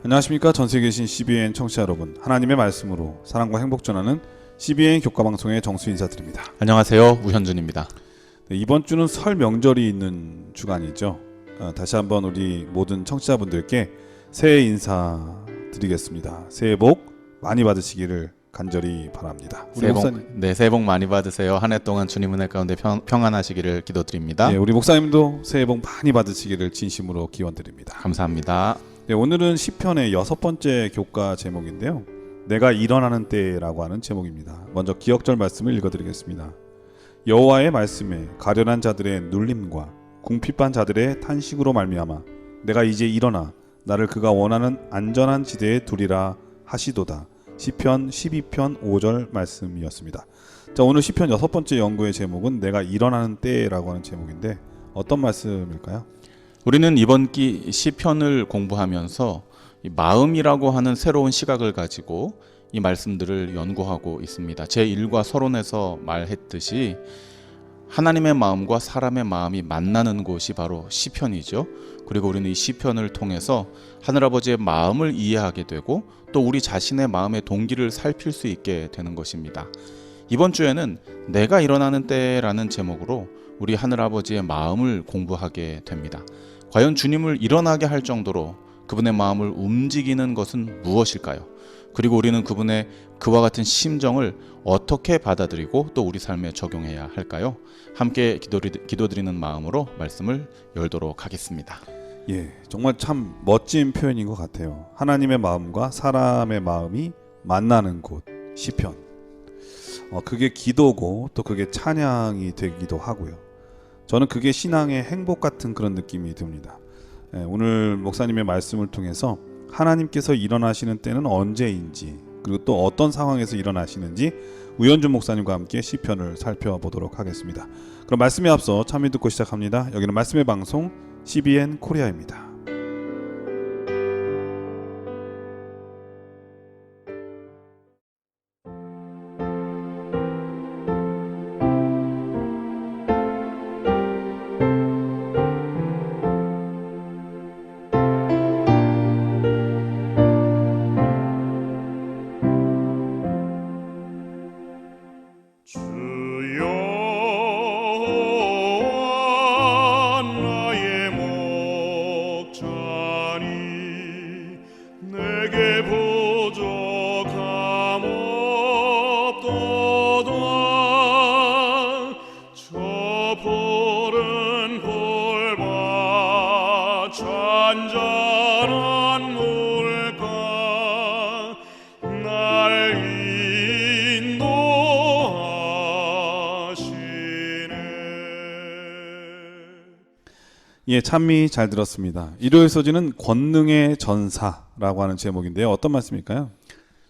안녕하십니까. 전세계에 계신 CBN 청취자 여러분, 하나님의 말씀으로 사랑과 행복 전하는 CBN 교과방송의 정수 인사드립니다. 안녕하세요. 우현준입니다. 네, 이번 주는 설 명절이 있는 주간이죠. 다시 한번 우리 모든 청취자분들께 새해 인사 드리겠습니다. 새해 복 많이 받으시기를 간절히 바랍니다. 우리 목사님, 새해 복 많이 받으세요. 한 해 동안 주님 은혜 가운데 평안하시기를 기도드립니다. 네, 우리 목사님도 새해 복 많이 받으시기를 진심으로 기원드립니다. 감사합니다. 네, 오늘은 시편의 6번째 교과 제목인데요. 내가 일어나는 때라고 하는 제목입니다. 먼저 기억절 말씀을 읽어드리겠습니다. 여호와의 말씀에 가련한 자들의 눌림과 궁핍한 자들의 탄식으로 말미암아 내가 이제 일어나 나를 그가 원하는 안전한 지대에 두리라 하시도다. 시편 12편 5절 말씀이었습니다. 자, 오늘 시편 6번째 연구의 제목은 내가 일어나는 때라고 하는 제목인데 어떤 말씀일까요? 우리는 이번 기 시편을 공부하면서 이 마음이라고 하는 새로운 시각을 가지고 이 말씀들을 연구하고 있습니다. 제1과 서론에서 말했듯이 하나님의 마음과 사람의 마음이 만나는 곳이 바로 시편이죠. 그리고 우리는 이 시편을 통해서 하늘아버지의 마음을 이해하게 되고 또 우리 자신의 마음의 동기를 살필 수 있게 되는 것입니다. 이번 주에는 내가 일어나는 때라는 제목으로 우리 하늘아버지의 마음을 공부하게 됩니다. 과연 주님을 일어나게 할 정도로 그분의 마음을 움직이는 것은 무엇일까요? 그리고 우리는 그분의 그와 같은 심정을 어떻게 받아들이고 또 우리 삶에 적용해야 할까요? 함께 기도드리는 마음으로 말씀을 열도록 하겠습니다. 예, 정말 참 멋진 표현인 것 같아요. 하나님의 마음과 사람의 마음이 만나는 곳, 시편. 그게 기도고 또 그게 찬양이 되기도 하고요. 저는 그게 신앙의 행복 같은 그런 느낌이 듭니다. 예, 오늘 목사님의 말씀을 통해서 하나님께서 일어나시는 때는 언제인지 그리고 또 어떤 상황에서 일어나시는지 우현준 목사님과 함께 시편을 살펴보도록 하겠습니다. 그럼 말씀에 앞서 참여 듣고 시작합니다. 여기는 말씀의 방송 CBN 코리아입니다. 예, 찬미 잘 들었습니다. 일요일 소지는 권능의 전사라고 하는 제목인데요. 어떤 말씀일까요?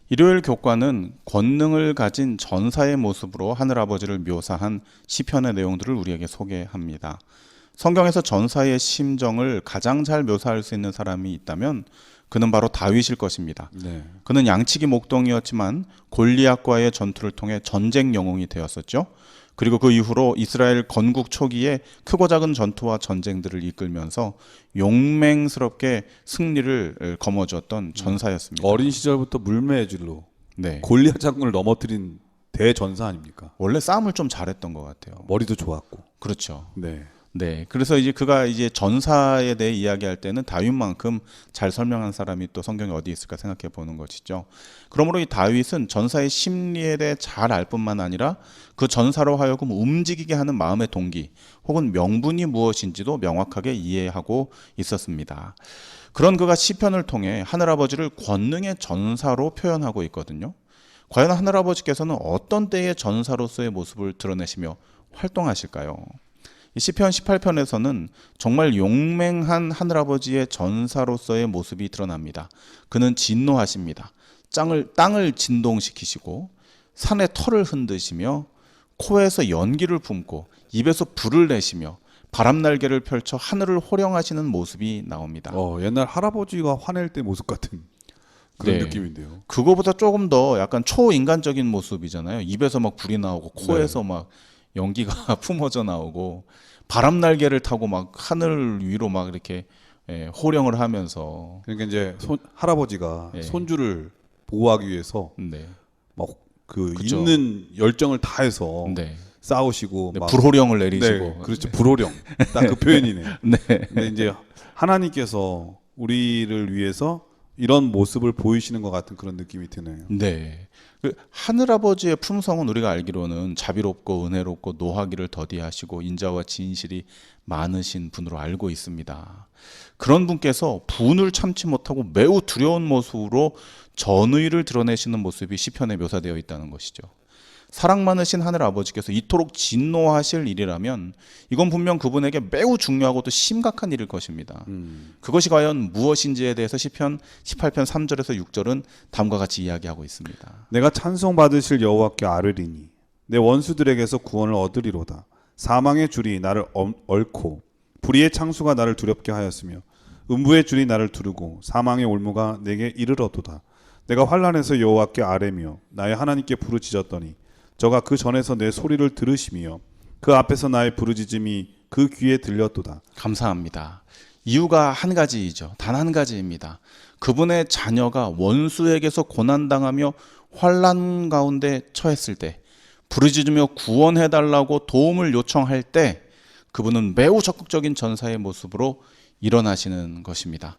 일요일 교과는 권능을 가진 전사의 모습으로 하늘아버지를 묘사한 시편의 내용들을 우리에게 소개합니다. 성경에서 전사의 심정을 가장 잘 묘사할 수 있는 사람이 있다면 그는 바로 다윗일 것입니다. 네. 그는 양치기 목동이었지만 골리앗과의 전투를 통해 전쟁 영웅이 되었었죠. 그리고 그 이후로 이스라엘 건국 초기에 크고 작은 전투와 전쟁들을 이끌면서 용맹스럽게 승리를 거머쥐었던 전사였습니다. 어린 시절부터 물매질로 네. 골리앗 장군을 넘어뜨린 대전사 아닙니까? 원래 싸움을 좀 잘했던 것 같아요. 머리도 좋았고. 그렇죠. 네. 네, 그래서 이제 그가 이제 전사에 대해 이야기할 때는 다윗만큼 잘 설명한 사람이 또 성경에 어디 있을까 생각해 보는 것이죠. 그러므로 이 다윗은 전사의 심리에 대해 잘 알 뿐만 아니라 그 전사로 하여금 움직이게 하는 마음의 동기 혹은 명분이 무엇인지도 명확하게 이해하고 있었습니다. 그런 그가 시편을 통해 하늘아버지를 권능의 전사로 표현하고 있거든요. 과연 하늘아버지께서는 어떤 때의 전사로서의 모습을 드러내시며 활동하실까요? 시편 18편에서는 정말 용맹한 하늘아버지의 전사로서의 모습이 드러납니다. 그는 진노하십니다. 땅을 진동시키시고 산의 털을 흔드시며 코에서 연기를 뿜고 입에서 불을 내시며 바람날개를 펼쳐 하늘을 호령하시는 모습이 나옵니다. 옛날 할아버지가 화낼 때 모습 같은 그런 느낌인데요. 그거보다 조금 더 약간 초인간적인 모습이잖아요. 입에서 막 불이 나오고 코에서 막 연기가 품어져 나오고 바람 날개를 타고 막 하늘 위로 막 이렇게 호령을 하면서 그러니까 이제 할아버지가 예. 손주를 보호하기 위해서 네. 막 그 그쵸. 있는 열정을 다해서 네. 싸우시고 네, 막 불호령을 네, 내리시고 그렇죠. 불호령 딱 그 표현이네. 네. 근데 이제 하나님께서 우리를 위해서 이런 모습을 보이시는 것 같은 그런 느낌이 드네요. 네. 그 하늘아버지의 품성은 우리가 알기로는 자비롭고 은혜롭고 노하기를 더디하시고 인자와 진실이 많으신 분으로 알고 있습니다. 그런 분께서 분을 참지 못하고 매우 두려운 모습으로 전의를 드러내시는 모습이 시편에 묘사되어 있다는 것이죠. 사랑 많으신 하늘 아버지께서 이토록 진노하실 일이라면 이건 분명 그분에게 매우 중요하고 또 심각한 일일 것입니다. 그것이 과연 무엇인지에 대해서 시편 18편 3절에서 6절은 다음과 같이 이야기하고 있습니다. 내가 찬송받으실 여호와께 아뢰리니 내 원수들에게서 구원을 얻으리로다. 사망의 줄이 나를 얽고 불의의 창수가 나를 두렵게 하였으며 음부의 줄이 나를 두르고 사망의 올무가 내게 이르러도다. 내가 환난에서 여호와께 아뢰며 나의 하나님께 부르짖었더니 저가 그 전에서 내 소리를 들으시며 그 앞에서 나의 부르짖음이 그 귀에 들렸도다. 감사합니다. 이유가 한 가지이죠. 단 한 가지입니다. 그분의 자녀가 원수에게서 고난당하며 환난 가운데 처했을 때 부르짖으며 구원해달라고 도움을 요청할 때 그분은 매우 적극적인 전사의 모습으로 일어나시는 것입니다.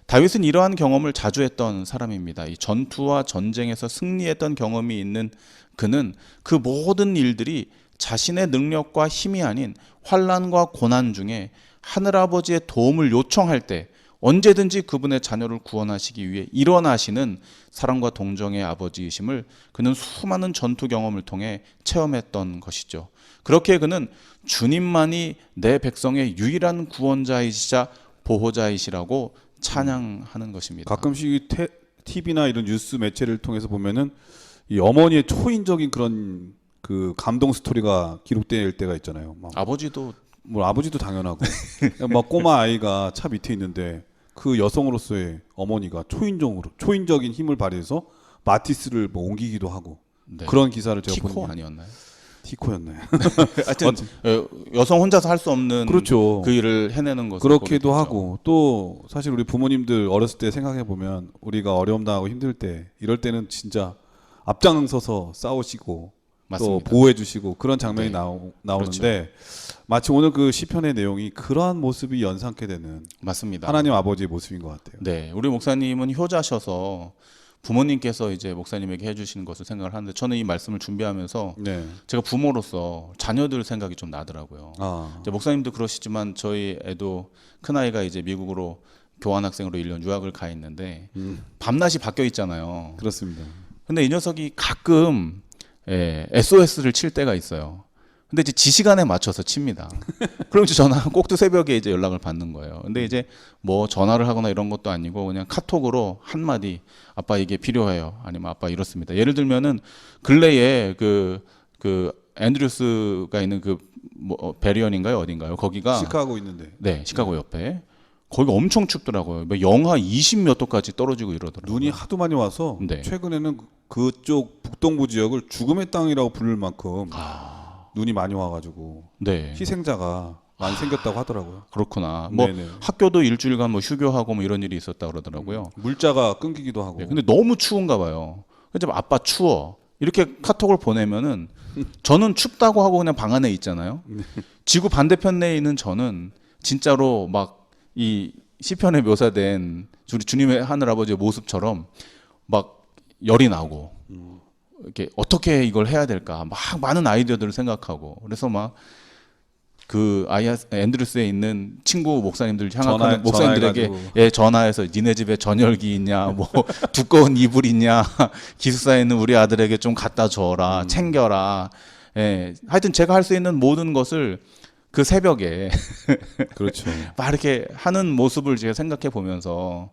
다윗은 이러한 경험을 자주 했던 사람입니다. 이 전투와 전쟁에서 승리했던 경험이 있는 그는 그 모든 일들이 자신의 능력과 힘이 아닌 환난과 고난 중에 하늘아버지의 도움을 요청할 때 언제든지 그분의 자녀를 구원하시기 위해 일어나시는 사랑과 동정의 아버지이심을 그는 수많은 전투 경험을 통해 체험했던 것이죠. 그렇게 그는 주님만이 내 백성의 유일한 구원자이시자 보호자이시라고 찬양하는 것입니다. 가끔씩 TV나 이런 뉴스 매체를 통해서 보면은 이 어머니의 초인적인 그런 그 감동 스토리가 기록될 때가 있잖아요. 막 아버지도 뭐 아버지도 당연하고 막 꼬마 아이가 차 밑에 있는데 그 여성으로서의 어머니가 초인적인 힘을 발휘해서 마티스를 뭐 옮기기도 하고 네. 그런 기사를 제가 티코 본 게 아니었나요? 티코였나요? 하여튼 여성 혼자서 할 수 없는 그렇죠. 그 일을 해내는 것을 그렇기도 보게 되죠. 하고 또 사실 우리 부모님들 어렸을 때 생각해 보면 우리가 어려움 당하고 힘들 때 이럴 때는 진짜 앞장서서 싸우시고 맞습니다. 또 보호해 주시고 그런 장면이 네. 나오는데 마치 오늘 그 시편의 내용이 그러한 모습이 연상케 되는 맞습니다. 하나님 아버지의 모습인 것 같아요. 네, 우리 목사님은 효자셔서 부모님께서 이제 목사님에게 해주시는 것을 생각을 하는데 저는 이 말씀을 준비하면서 네. 제가 부모로서 자녀들 생각이 좀 나더라고요. 아, 이제 목사님도 그러시지만 저희 애도 큰 아이가 이제 미국으로 교환학생으로 1년 유학을 가 있는데 밤낮이 바뀌어 있잖아요. 그렇습니다. 근데 이 녀석이 가끔 SOS를 칠 때가 있어요. 근데 이제 지시간에 맞춰서 칩니다. 그럼 이제 꼭두 새벽에 이제 연락을 받는 거예요. 근데 이제 뭐 전화를 하거나 이런 것도 아니고 그냥 카톡으로 한마디 아빠 이게 필요해요. 아니면 아빠 이렇습니다. 예를 들면은 근래에 그 앤드류스가 있는 그 뭐 베리언인가요? 어딘가요? 거기가 시카고 있는데. 네, 시카고 옆에 거기가 엄청 춥더라고요. 뭐 영하 20몇 도까지 떨어지고 이러더라고요. 눈이 하도 많이 와서 네. 최근에는 그쪽 북동부 지역을 죽음의 땅이라고 부를 만큼 눈이 많이 와가지고 네. 희생자가 많이 생겼다고 하더라고요. 그렇구나. 뭐 네네. 학교도 일주일간 뭐 휴교하고 뭐 이런 일이 있었다 그러더라고요. 물자가 끊기기도 하고. 네, 근데 너무 추운가 봐요. 근데 아빠 추워. 이렇게 카톡을 보내면은 저는 춥다고 하고 그냥 방 안에 있잖아요. 지구 반대편에 있는 저는 진짜로 막 이 시편에 묘사된 주님의 하늘아버지의 모습처럼 막 열이 나고 이렇게 어떻게 이걸 해야 될까 막 많은 아이디어들을 생각하고 그래서 막 그 앤드루스에 있는 친구 목사님들 향하는 목사님들에게 전화해서 니네 집에 전열기 있냐 뭐 두꺼운 이불 있냐 기숙사에 있는 우리 아들에게 좀 갖다 줘라 챙겨라 하여튼 제가 할 수 있는 모든 것을 그 새벽에 그렇죠. 막 이렇게 하는 모습을 제가 생각해 보면서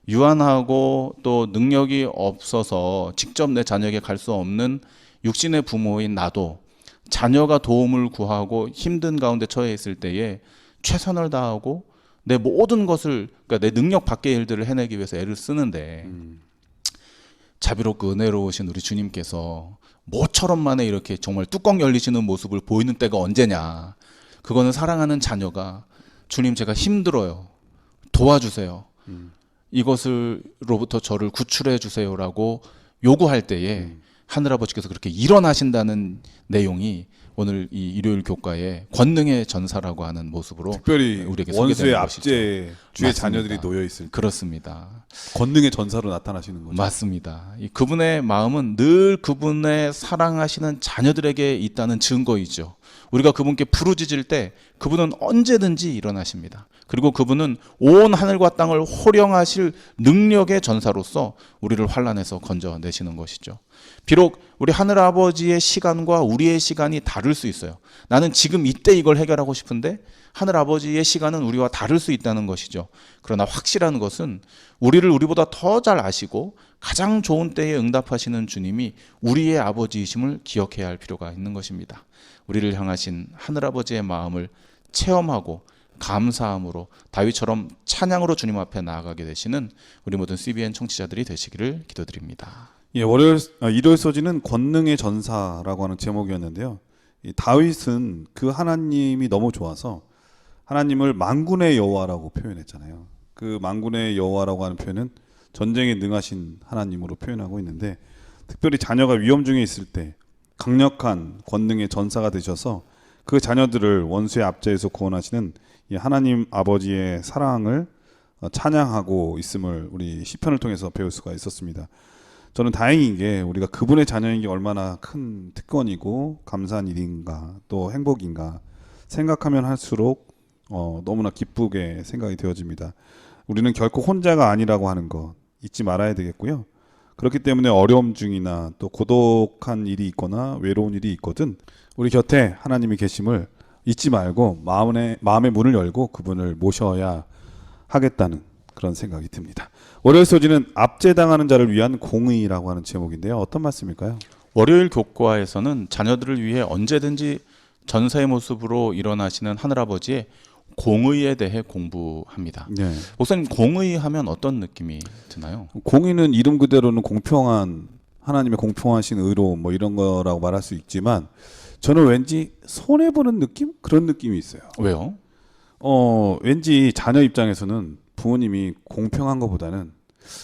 유한하고 또 능력이 없어서 직접 내 자녀에게 갈 수 없는 육신의 부모인 나도 자녀가 도움을 구하고 힘든 가운데 처해 있을 때에 최선을 다하고 내 모든 것을 그러니까 내 능력 밖의 일들을 해내기 위해서 애를 쓰는데 자비롭고 은혜로우신 우리 주님께서 모처럼 만에 이렇게 정말 뚜껑 열리시는 모습을 보이는 때가 언제냐. 그거는 사랑하는 자녀가 주님 제가 힘들어요. 도와주세요. 이것으로부터 저를 구출해 주세요라고 요구할 때에 하늘아버지께서 그렇게 일어나신다는 내용이 오늘 이 일요일 교과에 권능의 전사라고 하는 모습으로 특별히 우리에게 원수의 소개되는 압제에 주의 맞습니다. 자녀들이 놓여 있을 때 그렇습니다. 권능의 전사로 나타나시는 거죠. 맞습니다. 그분의 마음은 늘 그분의 사랑하시는 자녀들에게 있다는 증거이죠. 우리가 그분께 부르짖을 때 그분은 언제든지 일어나십니다. 그리고 그분은 온 하늘과 땅을 호령하실 능력의 전사로서 우리를 환난에서 건져내시는 것이죠. 비록 우리 하늘아버지의 시간과 우리의 시간이 다를 수 있어요. 나는 지금 이때 이걸 해결하고 싶은데 하늘아버지의 시간은 우리와 다를 수 있다는 것이죠. 그러나 확실한 것은 우리를 우리보다 더 잘 아시고 가장 좋은 때에 응답하시는 주님이 우리의 아버지이심을 기억해야 할 필요가 있는 것입니다. 우리를 향하신 하늘아버지의 마음을 체험하고 감사함으로 다윗처럼 찬양으로 주님 앞에 나아가게 되시는 우리 모든 CBN 청취자들이 되시기를 기도드립니다. 예, 일요일 소지는 권능의 전사라고 하는 제목이었는데요. 이 다윗은 그 하나님이 너무 좋아서 하나님을 만군의 여호와라고 표현했잖아요. 그 만군의 여호와라고 하는 표현은 전쟁에 능하신 하나님으로 표현하고 있는데, 특별히 자녀가 위험 중에 있을 때 강력한 권능의 전사가 되셔서 그 자녀들을 원수의 압제에서 구원하시는 이 하나님 아버지의 사랑을 찬양하고 있음을 우리 시편을 통해서 배울 수가 있었습니다. 저는 다행인 게 우리가 그분의 자녀인 게 얼마나 큰 특권이고 감사한 일인가, 또 행복인가 생각하면 할수록 너무나 기쁘게 생각이 되어집니다. 우리는 결코 혼자가 아니라고 하는 것 잊지 말아야 되겠고요. 그렇기 때문에 어려움 중이나 또 고독한 일이 있거나 외로운 일이 있거든 우리 곁에 하나님이 계심을 잊지 말고 마음의 문을 열고 그분을 모셔야 하겠다는 그런 생각이 듭니다. 월요일 소지는 압제당하는 자를 위한 공의라고 하는 제목인데요. 어떤 말씀일까요? 월요일 교과에서는 자녀들을 위해 언제든지 전사의 모습으로 일어나시는 하늘아버지의 공의에 대해 공부합니다. 네. 목사님, 공의하면 어떤 느낌이 드나요? 공의는 이름 그대로는 공평한 하나님의 공평하신 의로움 뭐 이런 거라고 말할 수 있지만 저는 왠지 손해 보는 느낌? 그런 느낌이 있어요. 왜요? 왠지 자녀 입장에서는 부모님이 공평한 것보다는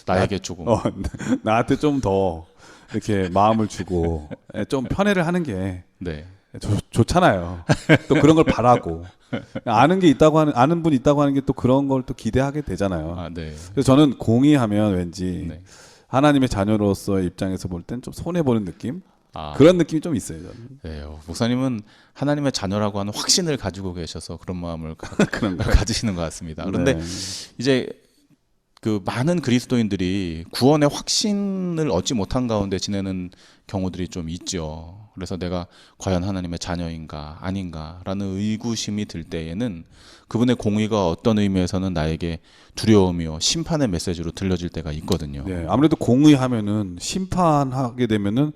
나에게 조금 나한테 좀 더 이렇게 마음을 주고 좀 편애를 하는 게 네. 좋잖아요. 또 그런 걸 바라고 아는 분 있다고 하는 게 또 그런 걸 또 기대하게 되잖아요. 아, 네. 그래서 저는 공의하면 왠지 네. 하나님의 자녀로서의 입장에서 볼 땐 좀 손해 보는 느낌? 아, 그런 느낌이 좀 있어요. 저는. 네. 목사님은 하나님의 자녀라고 하는 확신을 가지고 계셔서 그런 마음을 그런가요? 가지시는 것 같습니다. 그런데 네. 이제 그 많은 그리스도인들이 구원의 확신을 얻지 못한 가운데 지내는 경우들이 좀 있죠. 그래서 내가 과연 하나님의 자녀인가 아닌가라는 의구심이 들 때에는 그분의 공의가 어떤 의미에서는 나에게 두려움이요 심판의 메시지로 들려질 때가 있거든요. 네, 아무래도 공의하면은 심판하게 되면은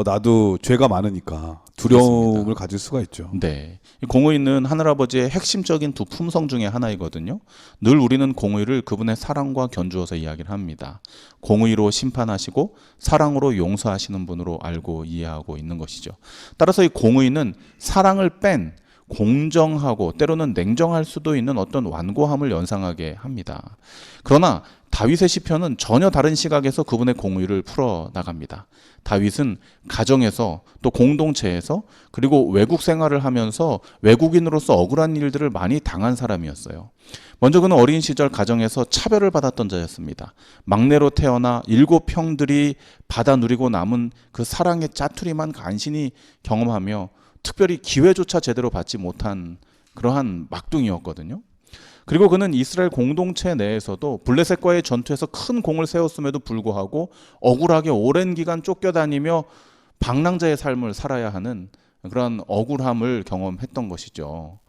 나도 죄가 많으니까 두려움을 그렇습니다. 가질 수가 있죠. 네, 이 공의는 하늘아버지의 핵심적인 두 품성 중에 하나이거든요. 늘 우리는 공의를 그분의 사랑과 견주어서 이야기를 합니다. 공의로 심판하시고 사랑으로 용서하시는 분으로 알고 이해하고 있는 것이죠. 따라서 이 공의는 사랑을 뺀 공정하고 때로는 냉정할 수도 있는 어떤 완고함을 연상하게 합니다. 그러나 다윗의 시편은 전혀 다른 시각에서 그분의 공의를 풀어나갑니다. 다윗은 가정에서 또 공동체에서 그리고 외국 생활을 하면서 외국인으로서 억울한 일들을 많이 당한 사람이었어요. 먼저 그는 어린 시절 가정에서 차별을 받았던 자였습니다. 막내로 태어나 7형들이 받아 누리고 남은 그 사랑의 짜투리만 간신히 경험하며 특별히 기회조차 제대로 받지 못한 그러한 막둥이였거든요. 그리고 그는 이스라엘 공동체 내에서도 블레셋과의 전투에서 큰 공을 세웠음에도 불구하고 억울하게 오랜 기간 쫓겨다니며 방랑자의 삶을 살아야 하는 그런 억울함을 경험했던 것이죠.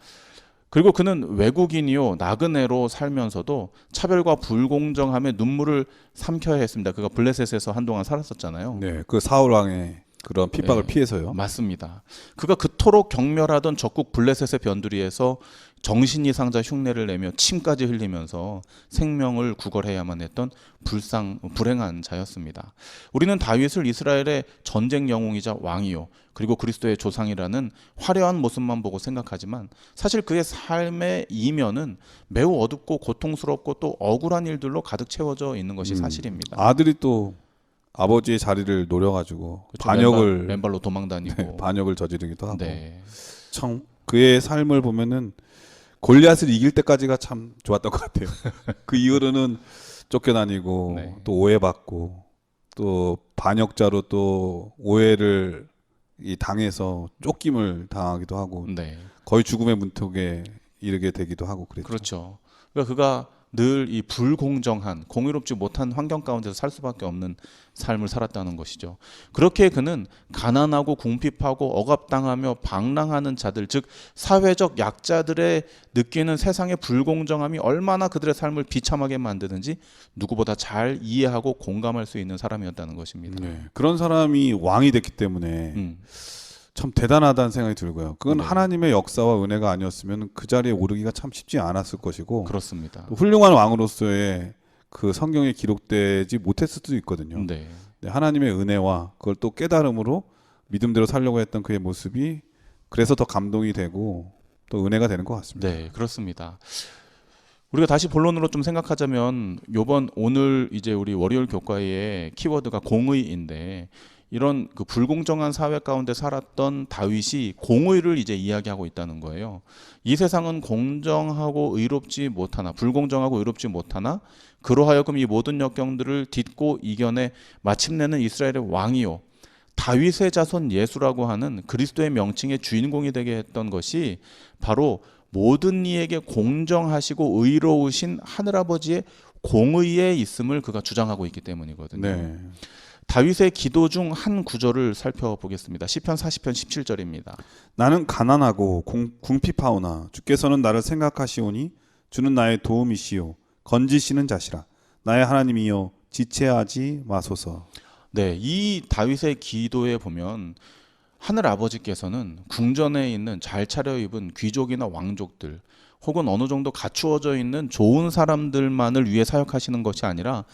그리고 그는 외국인이요 나그네로 살면서도 차별과 불공정함에 눈물을 삼켜야 했습니다. 그가 블레셋에서 한동안 살았었잖아요. 네, 그 사울 왕의 그런 핍박을 예, 피해서요. 맞습니다. 그가 그토록 경멸하던 적국 블레셋의 변두리에서 정신이 상자 흉내를 내며 침까지 흘리면서 생명을 구걸해야만 했던 불행한 자였습니다. 우리는 다윗을 이스라엘의 전쟁 영웅이자 왕이요 그리고 그리스도의 조상이라는 화려한 모습만 보고 생각하지만 사실 그의 삶의 이면은 매우 어둡고 고통스럽고 또 억울한 일들로 가득 채워져 있는 것이 사실입니다. 아들이 또 아버지의 자리를 노려가지고 그렇죠. 반역을 맨발로 도망다니고 반역을 저지르기도 하고 네. 참 그의 삶을 보면은 골리앗을 이길 때까지가 참 좋았던 것 같아요. 그 이후로는 쫓겨다니고 네. 또 오해받고 또 반역자로 또 오해를 당해서 쫓김을 당하기도 하고 네. 거의 죽음의 문턱에 이르게 되기도 하고 그랬죠. 그렇죠. 그러니까 그가 늘 이 불공정한 공의롭지 못한 환경 가운데서 살 수밖에 없는 삶을 살았다는 것이죠. 그렇게 그는 가난하고 궁핍하고 억압당하며 방랑하는 자들, 즉 사회적 약자들의 느끼는 세상의 불공정함이 얼마나 그들의 삶을 비참하게 만드는지 누구보다 잘 이해하고 공감할 수 있는 사람이었다는 것입니다. 네, 그런 사람이 왕이 됐기 때문에 참 대단하다는 생각이 들고요. 그건 네. 하나님의 역사와 은혜가 아니었으면 그 자리에 오르기가 참 쉽지 않았을 것이고 그렇습니다. 또 훌륭한 왕으로서의 그 성경에 기록되지 못했을 수도 있거든요. 네. 네, 하나님의 은혜와 그걸 또 깨달음으로 믿음대로 살려고 했던 그의 모습이 그래서 더 감동이 되고 또 은혜가 되는 것 같습니다. 네, 그렇습니다. 우리가 다시 본론으로 좀 생각하자면 오늘 이제 우리 월요일 교과의 키워드가 공의인데 이런 그 불공정한 사회 가운데 살았던 다윗이 공의를 이제 이야기하고 있다는 거예요. 이 세상은 공정하고 의롭지 못하나 불공정하고 의롭지 못하나 그로 하여금 이 모든 역경들을 딛고 이겨내 마침내는 이스라엘의 왕이요 다윗의 자손 예수라고 하는 그리스도의 명칭의 주인공이 되게 했던 것이 바로 모든 이에게 공정하시고 의로우신 하늘아버지의 공의에 있음을 그가 주장하고 있기 때문이거든요. 네. 다윗의 기도 중 한 구절을 살펴보겠습니다. 시편 40편 17절입니다. 나는 가난하고 궁핍하오나 주께서는 나를 생각하시오니 주는 나의 도움이시요 건지시는 자시라. 나의 하나님이여 지체하지 마소서. 네, 이 다윗의 기도에 보면 하늘 아버지께서는 궁전에 있는 잘 차려입은 귀족이나 왕족들 혹은 어느 정도 갖추어져 있는 좋은 사람들만을 위해 사역하시는 것이 아니라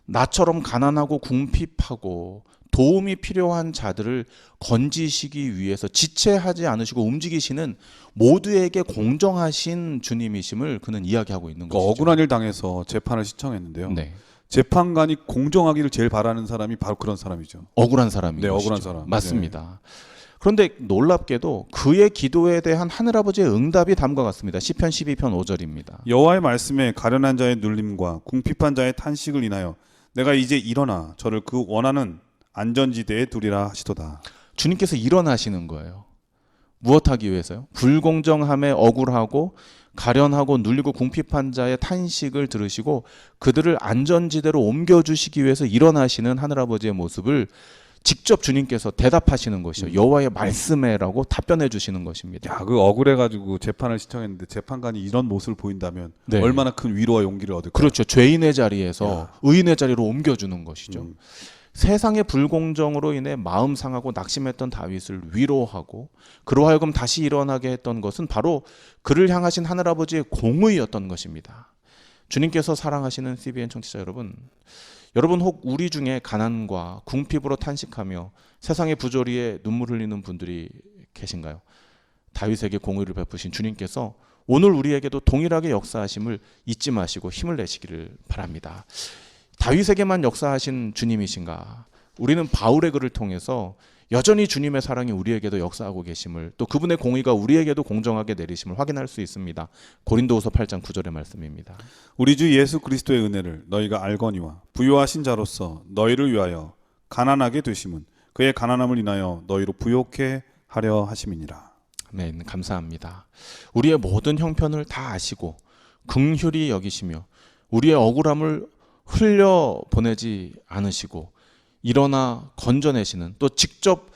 나처럼 가난하고 궁핍하고 도움이 필요한 자들을 건지시기 위해서 지체하지 않으시고 움직이시는 모두에게 공정하신 주님이심을 그는 이야기하고 있는 것이죠. 억울한 일 당해서 재판을 신청했는데요. 네. 재판관이 공정하기를 제일 바라는 사람이 바로 그런 사람이죠. 억울한 사람인 네, 것이죠. 억울한 사람. 맞습니다. 그런데 놀랍게도 그의 기도에 대한 하늘아버지의 응답이 다음과 같습니다. 시편 12편 5절입니다. 여호와의 말씀에 가련한 자의 눌림과 궁핍한 자의 탄식을 인하여 내가 이제 일어나 저를 그 원하는 안전지대에 두리라 하시도다. 주님께서 일어나시는 거예요. 무엇하기 위해서요? 불공정함에 억울하고 가련하고 눌리고 궁핍한 자의 탄식을 들으시고 그들을 안전지대로 옮겨주시기 위해서 일어나시는 하늘아버지의 모습을 직접 주님께서 대답하시는 것이요. 여호와의 말씀에라고 답변해 주시는 것입니다. 야, 그 억울해가지고 재판을 신청했는데 재판관이 이런 모습을 보인다면 네. 얼마나 큰 위로와 용기를 얻을까요? 그렇죠. 죄인의 자리에서 의인의 자리로 옮겨주는 것이죠. 세상의 불공정으로 인해 마음 상하고 낙심했던 다윗을 위로하고 그로 하여금 다시 일어나게 했던 것은 바로 그를 향하신 하늘아버지의 공의였던 것입니다. 주님께서 사랑하시는 CBN 청취자 여러분 혹 우리 중에 가난과 궁핍으로 탄식하며 세상의 부조리에 눈물 흘리는 분들이 계신가요? 다윗에게 공의를 베푸신 주님께서 오늘 우리에게도 동일하게 역사하심을 잊지 마시고 힘을 내시기를 바랍니다. 다윗에게만 역사하신 주님이신가? 우리는 바울의 글을 통해서 여전히 주님의 사랑이 우리에게도 역사하고 계심을 또 그분의 공의가 우리에게도 공정하게 내리심을 확인할 수 있습니다. 고린도후서 8장 9절의 말씀입니다. 우리 주 예수 그리스도의 은혜를 너희가 알거니와 부요하신 자로서 너희를 위하여 가난하게 되심은 그의 가난함을 인하여 너희로 부요케 하려 하심이니라. 아멘. 감사합니다. 우리의 모든 형편을 다 아시고 긍휼히 여기시며 우리의 억울함을 흘려보내지 않으시고 일어나 건져내시는 또 직접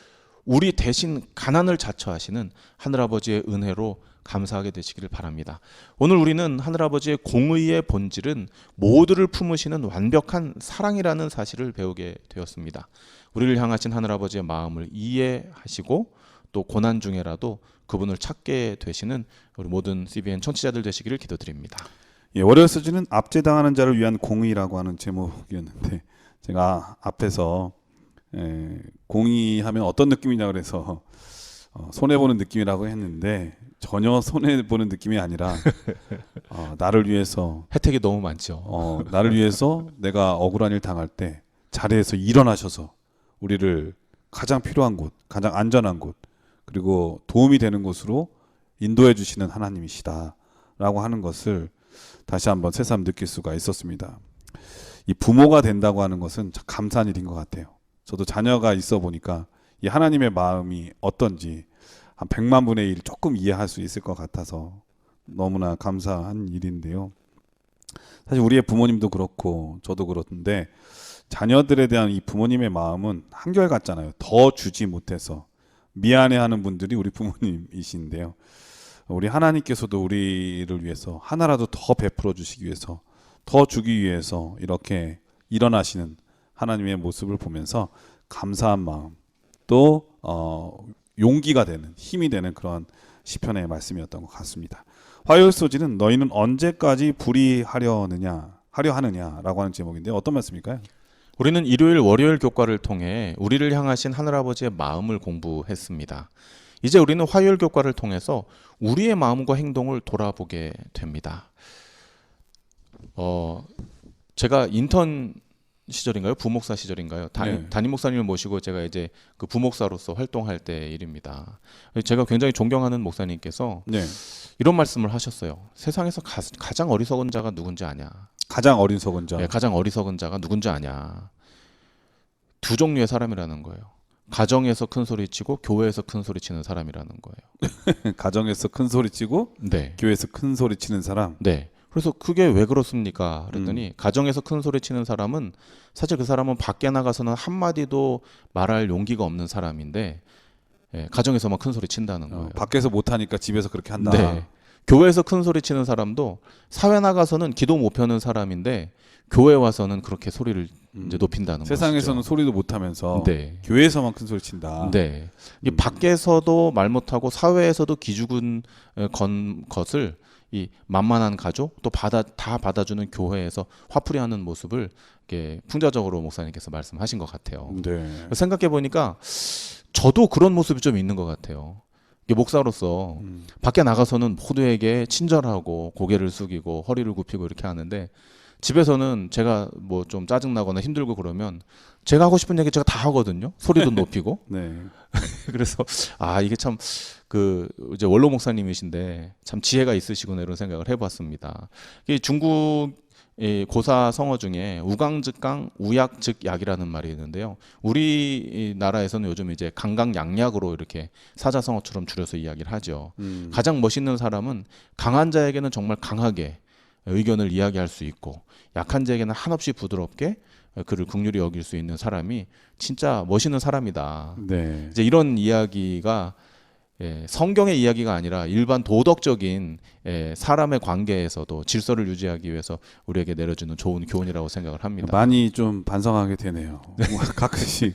우리 대신 가난을 자처하시는 하늘아버지의 은혜로 감사하게 되시기를 바랍니다. 오늘 우리는 하늘아버지의 공의의 본질은 모두를 품으시는 완벽한 사랑이라는 사실을 배우게 되었습니다. 우리를 향하신 하늘아버지의 마음을 이해하시고 또 고난 중에라도 그분을 찾게 되시는 우리 모든 CBN 청취자들 되시기를 기도드립니다. 예, 월요일 서지는 압제당하는 자를 위한 공의라고 하는 제목이었는데 제가 앞에서 공의하면 어떤 느낌이냐 그래서 손해보는 느낌이라고 했는데 전혀 손해보는 느낌이 아니라 나를 위해서 혜택이 너무 많죠. 나를 위해서 내가 억울한 일 당할 때 자리에서 일어나셔서 우리를 가장 필요한 곳, 가장 안전한 곳, 그리고 도움이 되는 곳으로 인도해 주시는 하나님이시다라고 하는 것을 다시 한번 새삼 느낄 수가 있었습니다. 이 부모가 된다고 하는 것은 참 감사한 일인 것 같아요. 저도 자녀가 있어 보니까 이 하나님의 마음이 어떤지 한 100만 분의 1 조금 이해할 수 있을 것 같아서 너무나 감사한 일인데요. 사실 우리의 부모님도 그렇고 저도 그렇던데 자녀들에 대한 이 부모님의 마음은 한결같잖아요. 더 주지 못해서 미안해하는 분들이 우리 부모님이신데요. 우리 하나님께서도 우리를 위해서 하나라도 더 베풀어 주시기 위해서 더 주기 위해서 이렇게 일어나시는 하나님의 모습을 보면서 감사한 마음 또 용기가 되는 힘이 되는 그런 시편의 말씀이었던 것 같습니다. 화요일 소지는 너희는 언제까지 불의하려 하느냐라고 하는 제목인데 어떤 말씀일까요? 우리는 일요일 월요일 교과를 통해 우리를 향하신 하늘아버지의 마음을 공부했습니다. 이제 우리는 화요일 교과를 통해서 우리의 마음과 행동을 돌아보게 됩니다. 제가 인턴 시절인가요? 부목사 시절인가요? 담임 목사님을 모시고 제가 이제 그 부목사로서 활동할 때 일입니다. 제가 굉장히 존경하는 목사님께서 이런 말씀을 하셨어요. 세상에서 가장 어리석은 자가 누군지 아냐? 가장 어리석은 자. 네, 가장 어리석은 자가 누군지 아냐? 두 종류의 사람이라는 거예요. 가정에서 큰 소리 치고 교회에서 큰 소리 치는 사람이라는 거예요. 가정에서 큰 소리 치고 교회에서 큰 소리 치는 사람. 네. 그래서 그게 왜 그렇습니까? 그랬더니 가정에서 큰 소리 치는 사람은 사실 그 사람은 밖에 나가서는 한마디도 말할 용기가 없는 사람인데 가정에서만 큰 소리 친다는 거예요. 밖에서 못하니까 집에서 그렇게 한다. 네. 교회에서 큰 소리 치는 사람도 사회 나가서는 기도 못 펴는 사람인데 교회 와서는 그렇게 소리를 이제 높인다는 거죠. 세상에서는 소리도 못하면서 교회에서만 큰 소리 친다. 네. 이 밖에서도 말 못하고 사회에서도 기죽은 것을 이 만만한 가족 또 다 받아주는 교회에서 화풀이하는 모습을 이렇게 풍자적으로 목사님께서 말씀하신 것 같아요. 생각해 보니까 저도 그런 모습이 좀 있는 것 같아요. 목사로서 밖에 나가서는 모두에게 친절하고 고개를 숙이고 허리를 굽히고 이렇게 하는데 집에서는 제가 뭐 좀 짜증나거나 힘들고 그러면 제가 하고 싶은 얘기 제가 다 하거든요. 소리도 높이고. 그래서 이게 참 이제 원로 목사님이신데 참 지혜가 있으시구나 이런 생각을 해봤습니다. 중국 고사 성어 중에 우강즉강 우약즉약이라는 말이 있는데요. 우리나라에서는 요즘 이제 강강약약으로 이렇게 사자성어처럼 줄여서 이야기를 하죠. 가장 멋있는 사람은 강한 자에게는 정말 강하게 의견을 이야기할 수 있고 약한 자에게는 한없이 부드럽게 그를 긍휼히 여길 수 있는 사람이 진짜 멋있는 사람이다. 이제 이런 이야기가 성경의 이야기가 아니라 일반 도덕적인 사람의 관계에서도 질서를 유지하기 위해서 우리에게 내려주는 좋은 교훈이라고 생각을 합니다. 많이 좀 반성하게 되네요. 가끔씩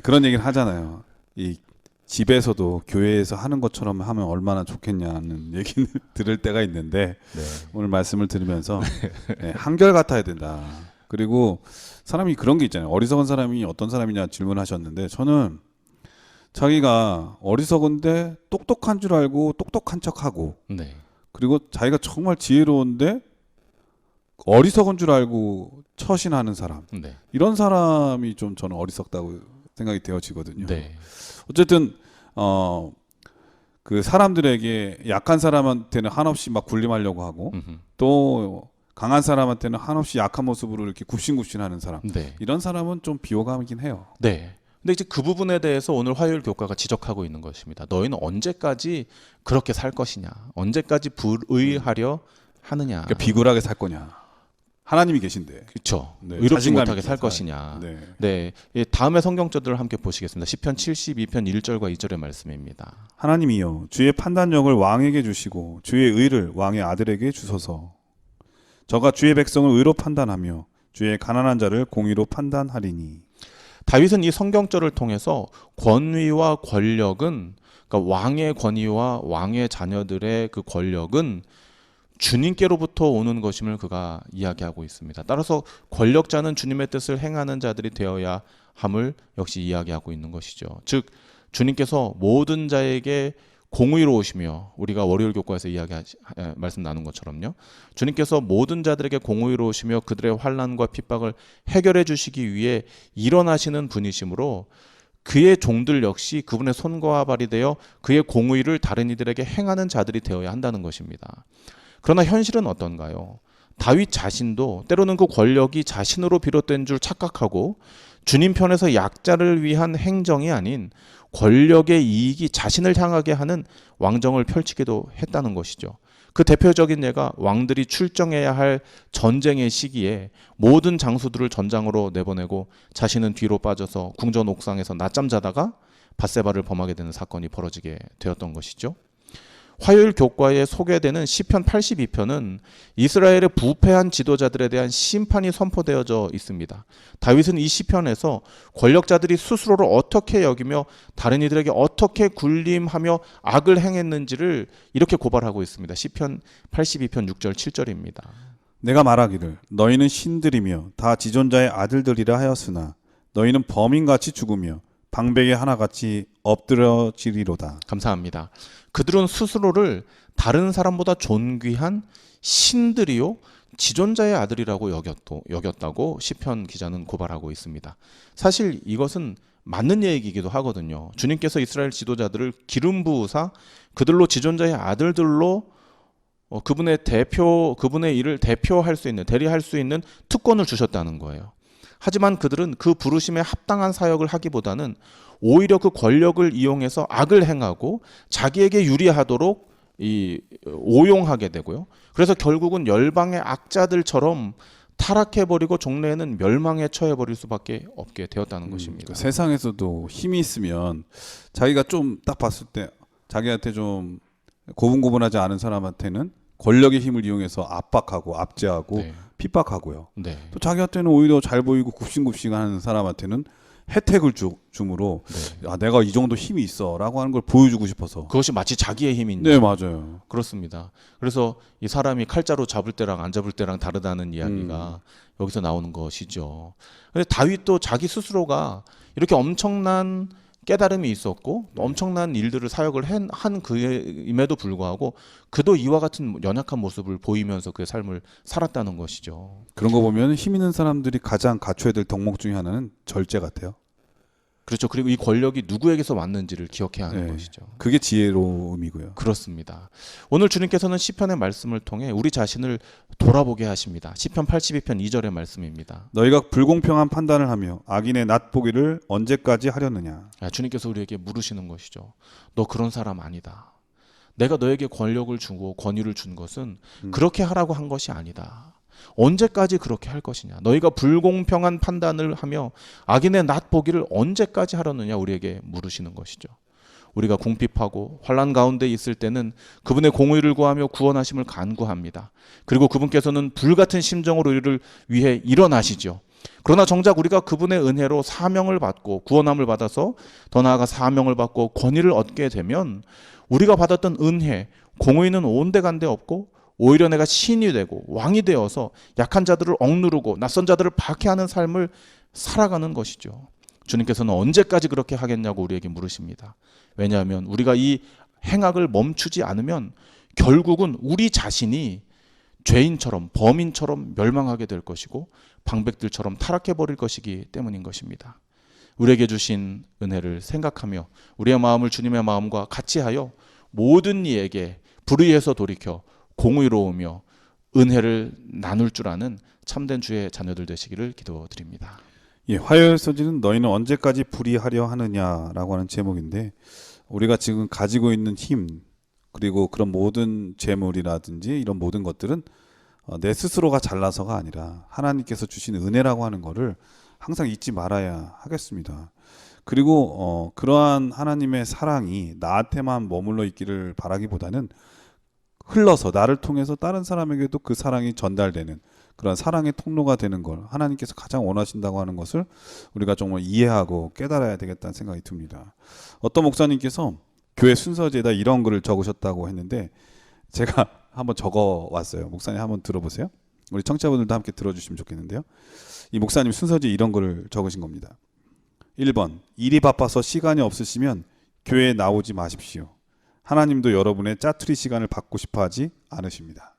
그런 얘기를 하잖아요. 이 집에서도 교회에서 하는 것처럼 하면 얼마나 좋겠냐는 얘기를 들을 때가 있는데 오늘 말씀을 들으면서 한결 같아야 된다. 그리고 사람이 그런 게 있잖아요. 어리석은 사람이 어떤 사람이냐 질문하셨는데 저는 자기가 어리석은데 똑똑한 줄 알고 똑똑한 척하고 그리고 자기가 정말 지혜로운데 어리석은 줄 알고 처신하는 사람 이런 사람이 좀 저는 어리석다고 생각이 되어지거든요. 어쨌든 그 사람들에게 약한 사람한테는 한없이 막 군림하려고 하고 또 강한 사람한테는 한없이 약한 모습으로 이렇게 굽신굽신하는 사람 이런 사람은 좀 비호감이긴 해요. 근데 이제 그 부분에 대해서 오늘 화요일 교과가 지적하고 있는 것입니다. 너희는 언제까지 그렇게 살 것이냐? 언제까지 불의하려 하느냐? 그러니까 비굴하게 살 거냐? 하나님이 계신데. 그렇죠. 네, 의롭지 자신감 못하게 있게 살 살- 것이냐. 네. 네, 이 다음의 성경절들을 함께 보시겠습니다. 시편 72편 1절과 2절의 말씀입니다. 하나님이여 주의 판단력을 왕에게 주시고 주의 의를 왕의 아들에게 주소서. 저가 주의 백성을 의로 판단하며 주의 가난한 자를 공의로 판단하리니. 다윗은 이 성경절을 통해서 권위와 권력은, 그러니까 왕의 권위와 왕의 자녀들의 그 권력은 주님께로부터 오는 것임을 그가 이야기하고 있습니다. 따라서 권력자는 주님의 뜻을 행하는 자들이 되어야 함을 역시 이야기하고 있는 것이죠. 즉 주님께서 모든 자에게 공의로우시며, 우리가 월요일 교과에서 말씀 나눈 것처럼요, 주님께서 모든 자들에게 공의로우시며 그들의 환난과 핍박을 해결해 주시기 위해 일어나시는 분이시므로 그의 종들 역시 그분의 손과 발이 되어 그의 공의를 다른 이들에게 행하는 자들이 되어야 한다는 것입니다. 그러나 현실은 어떤가요? 다윗 자신도 때로는 그 권력이 자신으로 비롯된 줄 착각하고 주님 편에서 약자를 위한 행정이 아닌 권력의 이익이 자신을 향하게 하는 왕정을 펼치기도 했다는 것이죠. 그 대표적인 예가 왕들이 출정해야 할 전쟁의 시기에 모든 장수들을 전장으로 내보내고 자신은 뒤로 빠져서 궁전 옥상에서 낮잠 자다가 밧세바를 범하게 되는 사건이 벌어지게 되었던 것이죠. 화요일 교과에 소개되는 시편 82편은 이스라엘의 부패한 지도자들에 대한 심판이 선포되어져 있습니다. 다윗은 이 시편에서 권력자들이 스스로를 어떻게 여기며 다른 이들에게 어떻게 군림하며 악을 행했는지를 이렇게 고발하고 있습니다. 시편 82편 6절 7절입니다. 내가 말하기를 너희는 신들이며 다 지존자의 아들들이라 하였으나 너희는 범인같이 죽으며 방백의 하나같이 엎드러지리로다. 감사합니다. 그들은 스스로를 다른 사람보다 존귀한 신들이요 지존자의 아들이라고 여겼다고 시편 기자는 고발하고 있습니다. 사실 이것은 맞는 얘기이기도 하거든요. 주님께서 이스라엘 지도자들을 기름 부으사 그들로 지존자의 아들들로 그분의 일을 대표할 수 있는, 대리할 수 있는 특권을 주셨다는 거예요. 하지만 그들은 그 부르심에 합당한 사역을 하기보다는 오히려 그 권력을 이용해서 악을 행하고 자기에게 유리하도록 오용하게 되고요. 그래서 결국은 열방의 악자들처럼 타락해버리고 종래에는 멸망에 처해버릴 수밖에 없게 되었다는 것입니다. 세상에서도 힘이 있으면 자기가 좀 딱 봤을 때 자기한테 좀 고분고분하지 않은 사람한테는 권력의 힘을 이용해서 압박하고 압제하고 네. 핍박하고요. 네. 또 자기한테는 오히려 잘 보이고 굽신굽신하는 사람한테는 혜택을 주므로 네. 아, 내가 이 정도 힘이 있어라고 하는 걸 보여주고 싶어서. 그것이 마치 자기의 힘인 네, 맞아요. 그렇습니다. 그래서 이 사람이 칼자루 잡을 때랑 안 잡을 때랑 다르다는 이야기가 여기서 나오는 것이죠. 근데 다윗도 자기 스스로가 이렇게 엄청난 깨달음이 있었고 엄청난 일들을 사역을 한 그임에도 불구하고 그도 이와 같은 연약한 모습을 보이면서 그의 삶을 살았다는 것이죠. 그런 거 보면 힘 있는 사람들이 가장 갖춰야 될 덕목 중에 하나는 절제 같아요. 그렇죠. 그리고 이 권력이 누구에게서 왔는지를 기억해야 하는 네. 것이죠. 그게 지혜로움이고요. 그렇습니다. 오늘 주님께서는 시편의 말씀을 통해 우리 자신을 돌아보게 하십니다. 시편 82편 2절의 말씀입니다. 너희가 불공평한 판단을 하며 악인의 낫보기를 언제까지 하려느냐. 주님께서 우리에게 물으시는 것이죠. 너 그런 사람 아니다. 내가 너에게 권력을 주고 권위를 준 것은 그렇게 하라고 한 것이 아니다. 언제까지 그렇게 할 것이냐. 너희가 불공평한 판단을 하며 악인의 낫보기를 언제까지 하려느냐 우리에게 물으시는 것이죠. 우리가 궁핍하고 환난 가운데 있을 때는 그분의 공의를 구하며 구원하심을 간구합니다. 그리고 그분께서는 불같은 심정으로 우리를 위해 일어나시죠. 그러나 정작 우리가 그분의 은혜로 사명을 받고 구원함을 받아서 더 나아가 사명을 받고 권위를 얻게 되면 우리가 받았던 은혜, 공의는 온데간데 없고 오히려 내가 신이 되고 왕이 되어서 약한 자들을 억누르고 낯선 자들을 박해하는 삶을 살아가는 것이죠. 주님께서는 언제까지 그렇게 하겠냐고 우리에게 물으십니다. 왜냐하면 우리가 이 행악을 멈추지 않으면 결국은 우리 자신이 죄인처럼 범인처럼 멸망하게 될 것이고 방백들처럼 타락해버릴 것이기 때문인 것입니다. 우리에게 주신 은혜를 생각하며 우리의 마음을 주님의 마음과 같이 하여 모든 이에게 불의해서 돌이켜 공의로우며 은혜를 나눌 줄 아는 참된 주의 자녀들 되시기를 기도드립니다. 예, 화요일 서지는 너희는 언제까지 불의하려 하느냐라고 하는 제목인데 우리가 지금 가지고 있는 힘 그리고 그런 모든 재물이라든지 이런 모든 것들은 내 스스로가 잘나서가 아니라 하나님께서 주신 은혜라고 하는 거를 항상 잊지 말아야 하겠습니다. 그리고 그러한 하나님의 사랑이 나한테만 머물러 있기를 바라기보다는 흘러서 나를 통해서 다른 사람에게도 그 사랑이 전달되는 그런 사랑의 통로가 되는 걸 하나님께서 가장 원하신다고 하는 것을 우리가 정말 이해하고 깨달아야 되겠다는 생각이 듭니다. 어떤 목사님께서 교회 순서지에다 이런 글을 적으셨다고 했는데 제가 한번 적어 왔어요. 목사님 한번 들어보세요. 우리 청취자분들도 함께 들어주시면 좋겠는데요. 이 목사님 순서지에 이런 글을 적으신 겁니다. 1번, 일이 바빠서 시간이 없으시면 교회에 나오지 마십시오. 하나님도 여러분의 짜투리 시간을 받고 싶어 하지 않으십니다.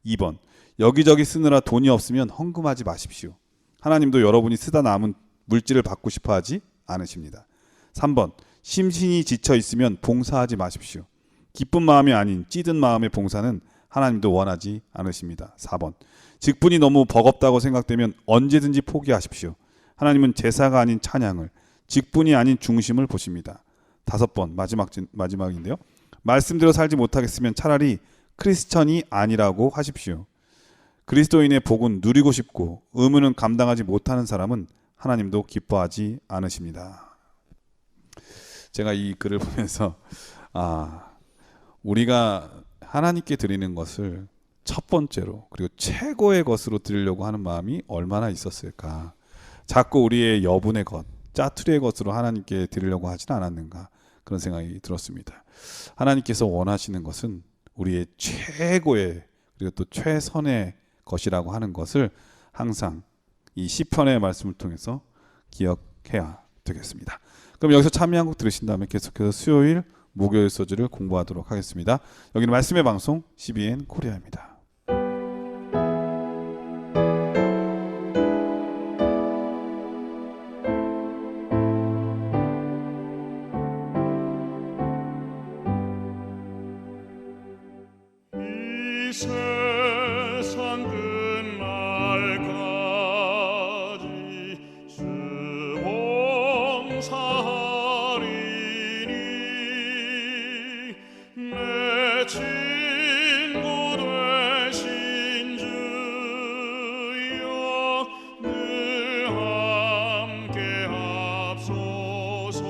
2번, 여기저기 쓰느라 돈이 없으면 헌금하지 마십시오. 하나님도 여러분이 쓰다 남은 물질을 받고 싶어 하지 않으십니다. 3번, 심신이 지쳐 있으면 봉사하지 마십시오. 기쁜 마음이 아닌 찌든 마음의 봉사는 하나님도 원하지 않으십니다. 4번, 직분이 너무 버겁다고 생각되면 언제든지 포기하십시오. 하나님은 제사가 아닌 찬양을, 직분이 아닌 중심을 보십니다. 5번, 마지막인데요. 말씀대로 살지 못하겠으면 차라리 크리스천이 아니라고 하십시오. 그리스도인의 복은 누리고 싶고 의무는 감당하지 못하는 사람은 하나님도 기뻐하지 않으십니다. 제가 이 글을 보면서 우리가 하나님께 드리는 것을 첫 번째로 그리고 최고의 것으로 드리려고 하는 마음이 얼마나 있었을까. 자꾸 우리의 여분의 것, 짜투리의 것으로 하나님께 드리려고 하진 않았는가, 그런 생각이 들었습니다. 하나님께서 원하시는 것은 우리의 최고의 그리고 또 최선의 것이라고 하는 것을 항상 이 시편의 말씀을 통해서 기억해야 되겠습니다. 그럼 여기서 찬미 한 곡 들으신 다음에 계속해서 수요일, 목요일 소주를 공부하도록 하겠습니다. 여기는 말씀의 방송 CBN 코리아입니다. 이 세상 끝날까지 수봉사하리니 내 친구 되신 주여 늘 함께 합소서.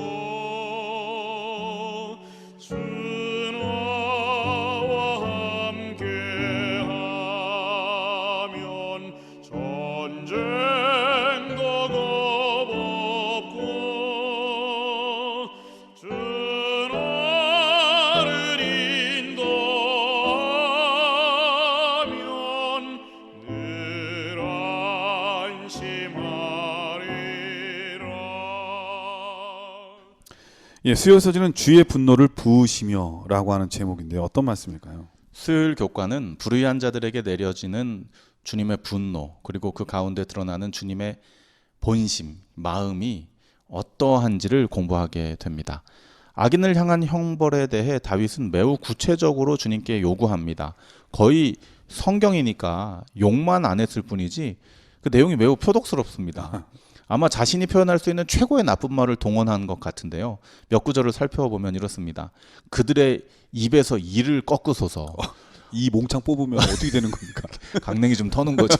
예, 수요일 서지는 주의 분노를 부으시며라고 하는 제목인데요. 어떤 말씀일까요? 수요일 교과는 불의한 자들에게 내려지는 주님의 분노, 그리고 그 가운데 드러나는 주님의 본심, 마음이 어떠한지를 공부하게 됩니다. 악인을 향한 형벌에 대해 다윗은 매우 구체적으로 주님께 요구합니다. 거의 성경이니까 욕만 안 했을 뿐이지 그 내용이 매우 표독스럽습니다. 아마 자신이 표현할 수 있는 최고의 나쁜 말을 동원한 것 같은데요. 몇 구절을 살펴보면 이렇습니다. 그들의 입에서 이를 꺾으소서. 이 몽창 뽑으면 어떻게 되는 겁니까? 강냉이 좀 터는 거죠.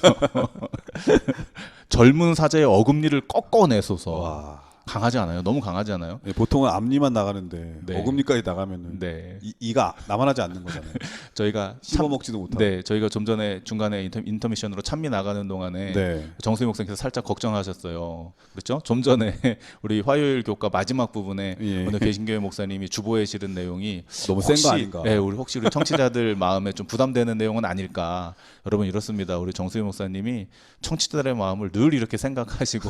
젊은 사자의 어금니를 꺾어내소서. 와. 강하지 않아요? 너무 강하지 않아요? 네, 보통은 앞니만 나가는데 네. 어금니까지 나가면은 네. 이가 남아나지 않는 거잖아요. 저희가 씹어먹지도 못하고. 네, 저희가 좀 전에 중간에 인터미션으로 찬미 나가는 동안에 네. 정수희 목사님께서 살짝 걱정하셨어요. 그렇죠? 좀 전에 우리 화요일 교과 마지막 부분에 예. 오늘 개신교회 목사님이 주보에 실은 내용이 너무 센 거 아닌가? 네, 혹시 우리 청취자들 마음에 좀 부담되는 내용은 아닐까? 여러분 이렇습니다. 우리 정수희 목사님이 청취자들의 마음을 늘 이렇게 생각하시고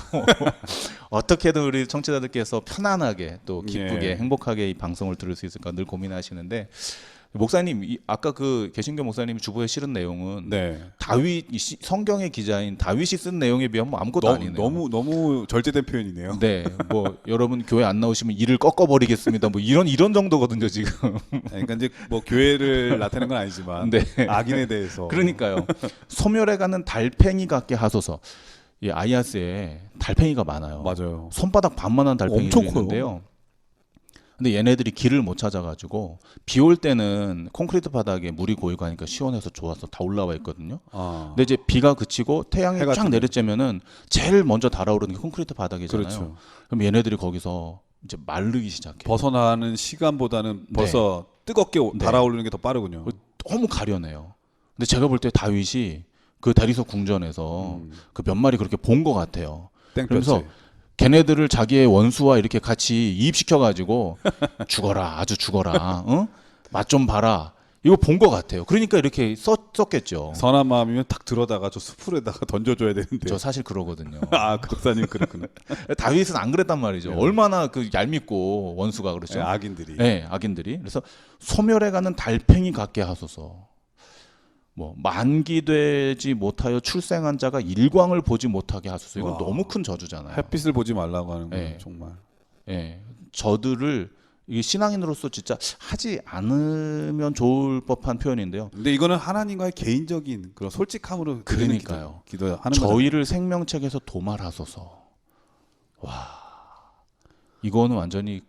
어떻게든 우리 청취자들께서 편안하게 또 기쁘게 예. 행복하게 이 방송을 들을 수 있을까 늘 고민하시는데, 목사님 아까 그 개신교 목사님이 주보에 실은 내용은 네. 다윗 성경의 기자인 다윗이 쓴 내용에 비하면 뭐 아무것도 아니네요. 너무 절제된 표현이네요. 네, 뭐 여러분 교회 안 나오시면 이를 꺾어버리겠습니다. 뭐 이런 정도거든요 지금. 그러니까 이제 뭐 교회를 나타내는 건 아니지만 네. 악인에 대해서. 그러니까요. 소멸해가는 달팽이 같게 하소서. 이 아이아스에 달팽이가 많아요. 맞아요. 손바닥 반만한 달팽이들이 엄청 커요. 있는데요. 근데 얘네들이 길을 못 찾아가지고 비 올 때는 콘크리트 바닥에 물이 고이고 하니까 시원해서 좋아서 다 올라와 있거든요. 아, 근데 이제 비가 그치고 태양이 해가 쫙 뜨면. 내리쬐면은 제일 먼저 달아오르는 게 콘크리트 바닥이잖아요. 그렇죠. 그럼 얘네들이 거기서 이제 마르기 시작해. 벗어나는 시간보다는 네. 벌써 뜨겁게 네. 달아오르는 게 더 빠르군요. 너무 가려내요. 근데 제가 볼 때 다윗이 그 다리석 궁전에서 그 몇 마리 그렇게 본 것 같아요. 그러면서 땡볕에. 걔네들을 자기의 원수와 이렇게 같이 이입시켜가지고 죽어라, 아주 죽어라, 응? 맛 좀 봐라. 이거 본 것 같아요. 그러니까 이렇게 썼겠죠. 선한 마음이면 탁 들어다가 저 수풀에다가 던져줘야 되는데. 저 사실 그러거든요. 아, 목사님 그렇구나. 다윗은 안 그랬단 말이죠. 네. 얼마나 그 얄밉고 원수가 그렇죠. 네, 악인들이. 네, 악인들이. 그래서 소멸해가는 달팽이 같게 하소서. 뭐 만기되지 못하여 출생한 자가 일광을 보지 못하게 하소서. 이건 와. 너무 큰 저주잖아요. 햇빛을 보지 말라고 하는 거 네. 정말. 예, 저들을 이 신앙인으로서 진짜 하지 않으면 좋을 법한 표현인데요. 근데 이거는 하나님과의 개인적인 그런 솔직함으로 드리는 그러니까요. 기도하는 거죠. 저희를 생명책에서 도말하소서. 와, 이거는 완전히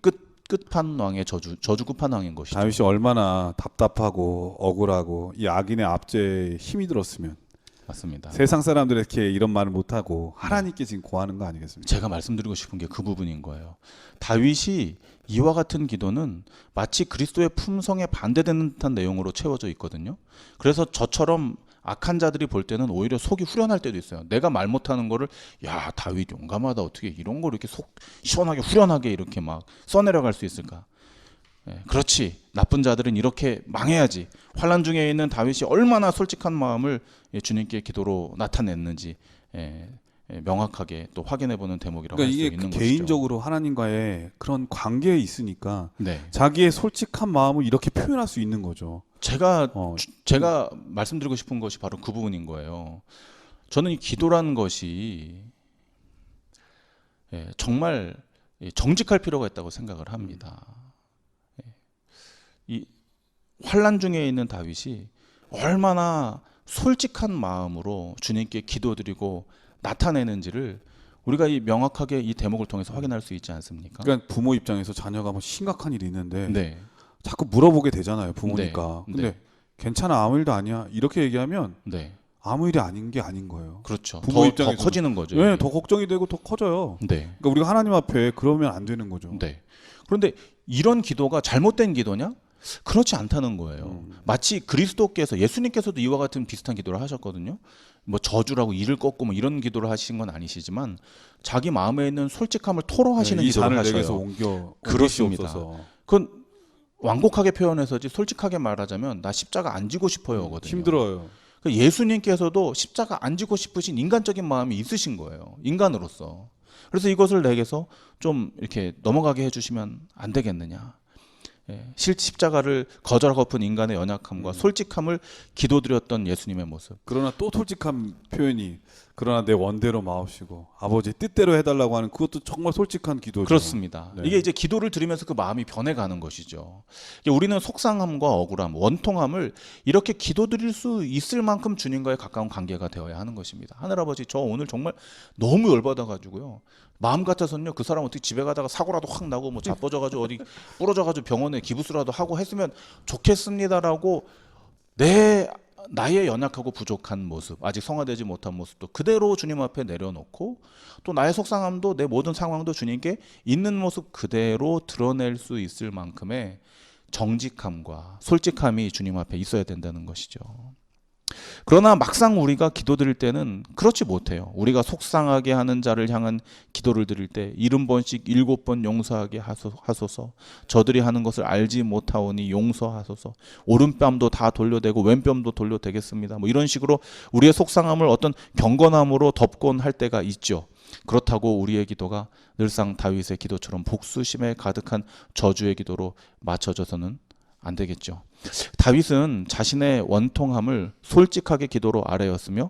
끝판왕의 저주 끝판왕인 것이죠. 다윗이 얼마나 답답하고 억울하고 이 악인의 압제에 힘이 들었으면 맞습니다. 세상 사람들에게 이런 말을 못하고 하나님께 지금 고하는 거 아니겠습니까? 제가 말씀드리고 싶은 게 그 부분인 거예요. 다윗이 이와 같은 기도는 마치 그리스도의 품성에 반대되는 듯한 내용으로 채워져 있거든요. 그래서 저처럼 악한 자들이 볼 때는 오히려 속이 후련할 때도 있어요. 내가 말 못하는 거를 야 다윗 용감하다 어떻게 이런 걸 이렇게 속 시원하게 후련하게 이렇게 막 써내려갈 수 있을까? 예, 그렇지. 나쁜 자들은 이렇게 망해야지. 환난 중에 있는 다윗이 얼마나 솔직한 마음을 주님께 기도로 나타냈는지 명확하게 또 확인해보는 대목이라고 할 수 그러니까 있는 이게 것이죠. 개인적으로 하나님과의 그런 관계에 있으니까 네, 자기의 솔직한 마음을 이렇게 표현할 수 있는 거죠. 제가 어, 말씀드리고 싶은 것이 바로 그 부분인 거예요. 저는 이 기도라는 것이 정말 정직할 필요가 있다고 생각을 합니다. 이 환난 중에 있는 다윗이 얼마나 솔직한 마음으로 주님께 기도드리고 나타내는지를 우리가 이 명확하게 이 대목을 통해서 확인할 수 있지 않습니까? 그러니까 부모 입장에서 자녀가 뭐 심각한 일이 있는데 네, 자꾸 물어보게 되잖아요, 부모니까. 네. 근데 네. 괜찮아, 아무 일도 아니야. 이렇게 얘기하면 네, 아무 일이 아닌 게 아닌 거예요. 그렇죠. 부모 더 입장에서는. 커지는 거죠. 네, 더 걱정이 되고 더 커져요. 네, 그러니까 우리가 하나님 앞에 그러면 안 되는 거죠. 네. 그런데 이런 기도가 잘못된 기도냐? 그렇지 않다는 거예요. 마치 그리스도께서 예수님께서도 이와 같은 비슷한 기도를 하셨거든요. 뭐 저주라고 이를 꺾고 뭐 이런 기도를 하신 건 아니시지만 자기 마음에 있는 솔직함을 토로하시는 이 기도를 잔을 하셔요. 내게서 옮겨 그렇습니다. 옵소서. 그건 완곡하게 표현해서지 솔직하게 말하자면 나 십자가 안 지고 싶어요거든요. 힘들어요. 그러니까 예수님께서도 십자가 안 지고 싶으신 인간적인 마음이 있으신 거예요. 인간으로서. 그래서 이것을 내게서 좀 이렇게 넘어가게 해주시면 안 되겠느냐. 십자가를 거절하고픈 인간의 연약함과 솔직함을 기도드렸던 예수님의 모습. 그러나 또 솔직한 표현이 그러나 내 원대로 마옵시고 아버지 뜻대로 해달라고 하는 그것도 정말 솔직한 기도죠. 그렇습니다. 네. 이게 이제 기도를 드리면서 그 마음이 변해가는 것이죠. 이게 우리는 속상함과 억울함, 원통함을 이렇게 기도드릴 수 있을 만큼 주님과의 가까운 관계가 되어야 하는 것입니다. 하늘아버지, 저 오늘 정말 너무 열받아가지고요. 마음 같아서는요, 그 사람 어떻게 집에 가다가 사고라도 확 나고 뭐 자빠져가지고 어디 부러져가지고 병원에 기부스라도 하고 했으면 좋겠습니다라고 나의 연약하고 부족한 모습, 아직 성화되지 못한 모습도 그대로 주님 앞에 내려놓고 또 나의 속상함도 내 모든 상황도 주님께 있는 모습 그대로 드러낼 수 있을 만큼의 정직함과 솔직함이 주님 앞에 있어야 된다는 것이죠. 그러나 막상 우리가 기도드릴 때는 그렇지 못해요. 우리가 속상하게 하는 자를 향한 기도를 드릴 때 70번씩 7번 용서하게 하소서. 저들이 하는 것을 알지 못하오니 용서하소서. 오른뺨도 다 돌려대고 왼뺨도 돌려대겠습니다. 뭐 이런 식으로 우리의 속상함을 어떤 경건함으로 덮곤 할 때가 있죠. 그렇다고 우리의 기도가 늘상 다윗의 기도처럼 복수심에 가득한 저주의 기도로 맞춰져서는 안 되겠죠. 다윗은 자신의 원통함을 솔직하게 기도로 아뢰었으며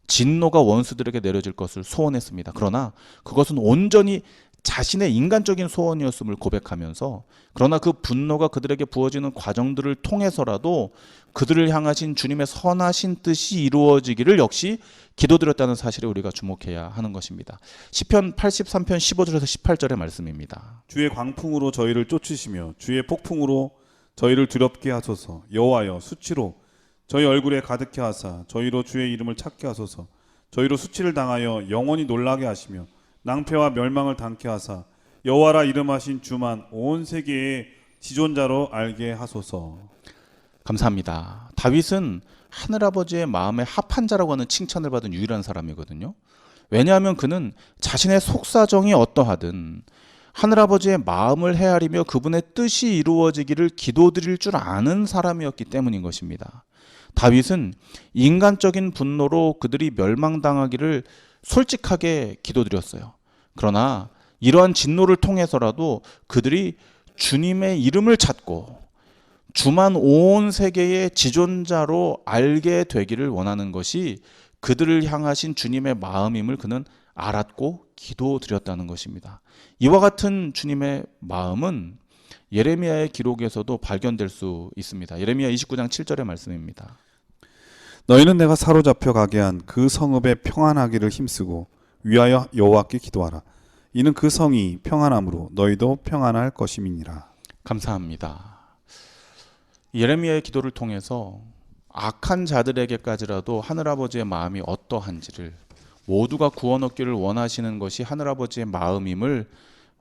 진노가 원수들에게 내려질 것을 소원했습니다. 그러나 그것은 온전히 자신의 인간적인 소원이었음을 고백하면서 그러나 그 분노가 그들에게 부어지는 과정들을 통해서라도 그들을 향하신 주님의 선하신 뜻이 이루어지기를 역시 기도드렸다는 사실에 우리가 주목해야 하는 것입니다. 시편 83편 15절에서 18절의 말씀입니다. 주의 광풍으로 저희를 쫓으시며 주의 폭풍으로 저희를 두렵게 하소서. 여호와여 수치로 저희 얼굴에 가득해 하사 저희로 주의 이름을 찾게 하소서. 저희로 수치를 당하여 영원히 놀라게 하시며 낭패와 멸망을 당케 하사 여호와라 이름하신 주만 온 세계의 지존자로 알게 하소서. 감사합니다. 다윗은 하늘아버지의 마음에 합한 자라고 하는 칭찬을 받은 유일한 사람이거든요. 왜냐하면 그는 자신의 속사정이 어떠하든 하늘아버지의 마음을 헤아리며 그분의 뜻이 이루어지기를 기도드릴 줄 아는 사람이었기 때문인 것입니다. 다윗은 인간적인 분노로 그들이 멸망당하기를 솔직하게 기도드렸어요. 그러나 이러한 진노를 통해서라도 그들이 주님의 이름을 찾고 주만 온 세계의 지존자로 알게 되기를 원하는 것이 그들을 향하신 주님의 마음임을 그는 알았고 기도드렸다는 것입니다. 이와 같은 주님의 마음은 예레미야의 기록에서도 발견될 수 있습니다. 예레미야 29장 7절의 말씀입니다. 너희는 내가 사로잡혀 가게 한 그 성읍에 평안하기를 힘쓰고 위하여 여호와께 기도하라. 이는 그 성이 평안함으로 너희도 평안할 것임이니라. 감사합니다. 예레미야의 기도를 통해서 악한 자들에게까지라도 하늘아버지의 마음이 어떠한지를 모두가 구원 얻기를 원하시는 것이 하늘아버지의 마음임을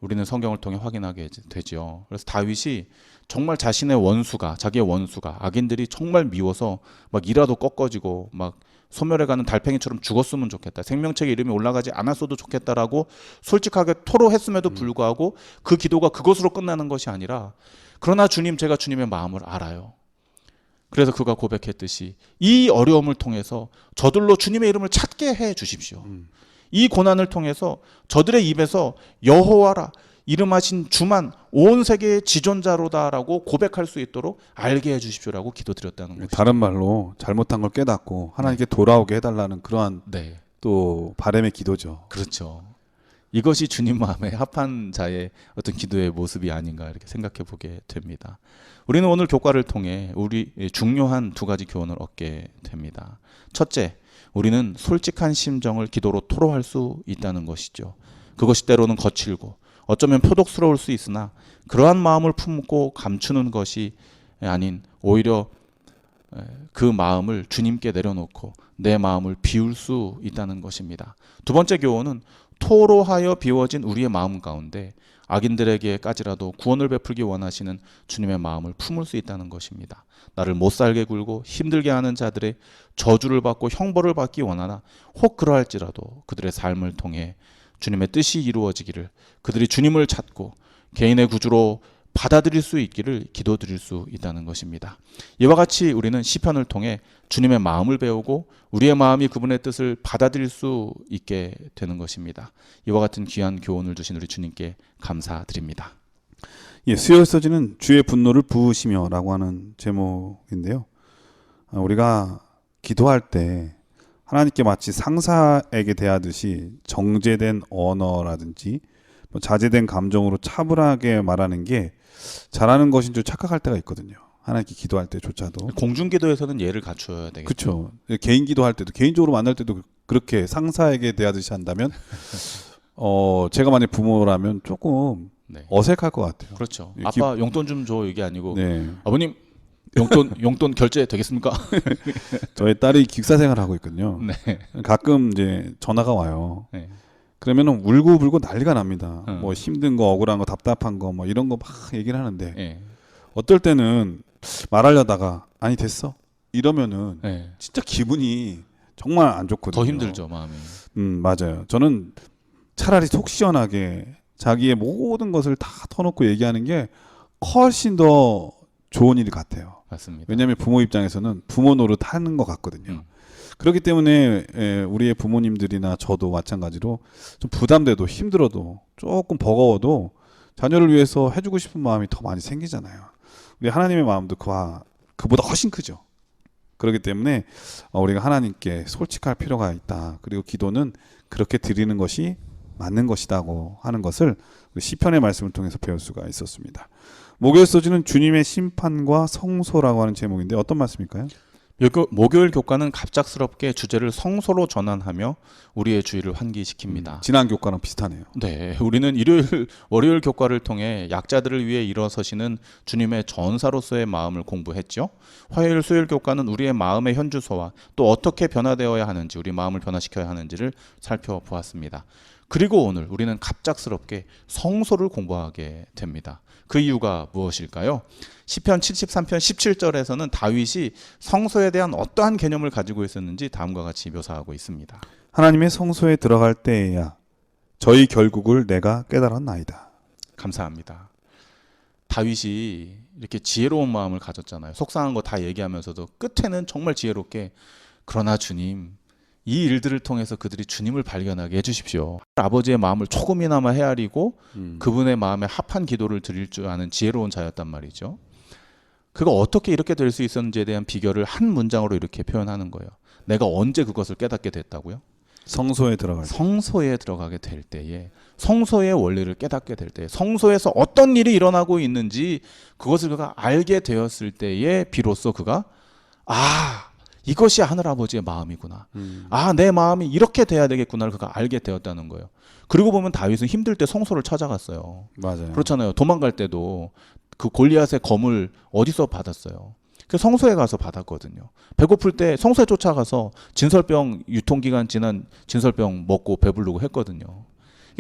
우리는 성경을 통해 확인하게 되죠. 그래서 다윗이 정말 자신의 원수가, 자기의 원수가, 악인들이 정말 미워서 막 이라도 꺾어지고 막 소멸해가는 달팽이처럼 죽었으면 좋겠다, 생명책에 이름이 올라가지 않았어도 좋겠다라고 솔직하게 토로했음에도 불구하고 그 기도가 그것으로 끝나는 것이 아니라, 그러나 주님, 제가 주님의 마음을 알아요. 그래서 그가 고백했듯이 이 어려움을 통해서 저들로 주님의 이름을 찾게 해 주십시오. 이 고난을 통해서 저들의 입에서 여호와라 이름하신 주만 온 세계의 지존자로다라고 고백할 수 있도록 알게 해 주십시오라고 기도드렸다는 것이죠. 다른 말로 잘못한 걸 깨닫고 하나님께 돌아오게 해달라는 그러한 네, 또 바람의 기도죠. 그렇죠. 이것이 주님 마음에 합한 자의 어떤 기도의 모습이 아닌가 이렇게 생각해 보게 됩니다. 우리는 오늘 교과를 통해 우리 중요한 두 가지 교훈을 얻게 됩니다. 첫째, 우리는 솔직한 심정을 기도로 토로할 수 있다는 것이죠. 그것이 때로는 거칠고 어쩌면 표독스러울 수 있으나 그러한 마음을 품고 감추는 것이 아닌 오히려 그 마음을 주님께 내려놓고 내 마음을 비울 수 있다는 것입니다. 두 번째 교훈은 토로하여 비워진 우리의 마음 가운데 악인들에게까지라도 구원을 베풀기 원하시는 주님의 마음을 품을 수 있다는 것입니다. 나를 못살게 굴고 힘들게 하는 자들의 저주를 받고 형벌을 받기 원하나 혹 그러할지라도 그들의 삶을 통해 주님의 뜻이 이루어지기를, 그들이 주님을 찾고 개인의 구주로 받아들일 수 있기를 기도드릴 수 있다는 것입니다. 이와 같이 우리는 시편을 통해 주님의 마음을 배우고 우리의 마음이 그분의 뜻을 받아들일 수 있게 되는 것입니다. 이와 같은 귀한 교훈을 주신 우리 주님께 감사드립니다. 예, 수요일 서지는 주의 분노를 부으시며라고 하는 제목인데요. 우리가 기도할 때 하나님께 마치 상사에게 대하듯이 정제된 언어라든지 자제된 감정으로 차분하게 말하는 게 잘하는 것인 줄 착각할 때가 있거든요. 하나님께 기도할 때조차도. 공중기도에서는 예를 갖춰야 되겠죠. 그렇죠. 개인 기도할 때도, 개인적으로 만날 때도 그렇게 상사에게 대하듯이 한다면 제가 만약 부모라면 조금 네. 어색할 것 같아요. 그렇죠. 기- 아빠 용돈 좀 줘 이게 아니고 네. 아버님 용돈 결제 되겠습니까? 저희 딸이 기숙사 생활을 하고 있거든요. 네. 가끔 이제 전화가 와요. 네. 그러면은 울고불고 난리가 납니다. 음. 뭐 힘든 거, 억울한 거, 답답한 거, 뭐 이런 거 막 얘기를 하는데 네. 어떨 때는 말하려다가 아니 됐어 이러면은 네. 진짜 기분이 정말 안 좋거든요. 더 힘들죠 마음이. 맞아요. 저는 차라리 속 시원하게 자기의 모든 것을 다 터놓고 얘기하는 게 훨씬 더 좋은 일 같아요. 맞습니다. 왜냐하면 부모 입장에서는 부모 노릇 하는 것 같거든요. 그렇기 때문에 우리의 부모님들이나 저도 마찬가지로 좀 부담돼도 힘들어도 조금 버거워도 자녀를 위해서 해주고 싶은 마음이 더 많이 생기잖아요. 우리 하나님의 마음도 그보다 훨씬 크죠. 그렇기 때문에 우리가 하나님께 솔직할 필요가 있다. 그리고 기도는 그렇게 드리는 것이 맞는 것이다고 하는 것을 시편의 말씀을 통해서 배울 수가 있었습니다. 목요일 소지는 주님의 심판과 성소라고 하는 제목인데 어떤 말씀일까요? 목요일 교과는 갑작스럽게 주제를 성소로 전환하며 우리의 주의를 환기시킵니다. 지난 교과랑 비슷하네요. 네, 우리는 월요일 교과를 통해 약자들을 위해 일어서시는 주님의 전사로서의 마음을 공부했죠. 화요일, 수요일 교과는 우리의 마음의 현주소와 또 어떻게 변화되어야 하는지, 우리 마음을 변화시켜야 하는지를 살펴보았습니다. 그리고 오늘 우리는 갑작스럽게 성소를 공부하게 됩니다. 그 이유가 무엇일까요? 시편 73편 17절에서는 다윗이 성소에 대한 어떠한 개념을 가지고 있었는지 다음과 같이 묘사하고 있습니다. 하나님의 성소에 들어갈 때에야 저희 결국을 내가 깨달았나이다. 감사합니다. 다윗이 이렇게 지혜로운 마음을 가졌잖아요. 속상한 거 다 얘기하면서도 끝에는 정말 지혜롭게, 그러나 주님, 이 일들을 통해서 그들이 주님을 발견하게 해주십시오. 아버지의 마음을 조금이나마 헤아리고 그분의 마음에 합한 기도를 드릴 줄 아는 지혜로운 자였단 말이죠. 그가 어떻게 이렇게 될 수 있었는지에 대한 비결을 한 문장으로 이렇게 표현하는 거예요. 내가 언제 그것을 깨닫게 됐다고요? 성소에 들어갈 때. 성소에 들어가게 될 때에, 성소의 원리를 깨닫게 될 때, 성소에서 어떤 일이 일어나고 있는지 그것을 그가 알게 되었을 때에 비로소 그가 이것이 하늘아버지의 마음이구나. 내 마음이 이렇게 돼야 되겠구나를 그가 알게 되었다는 거예요. 그리고 보면 다윗은 힘들 때 성소를 찾아갔어요. 맞아요. 그렇잖아요. 도망갈 때도 그 골리앗의 검을 어디서 받았어요? 그 성소에 가서 받았거든요. 배고플 때 성소에 쫓아가서 진설병 유통기간 지난 진설병 먹고 배부르고 했거든요.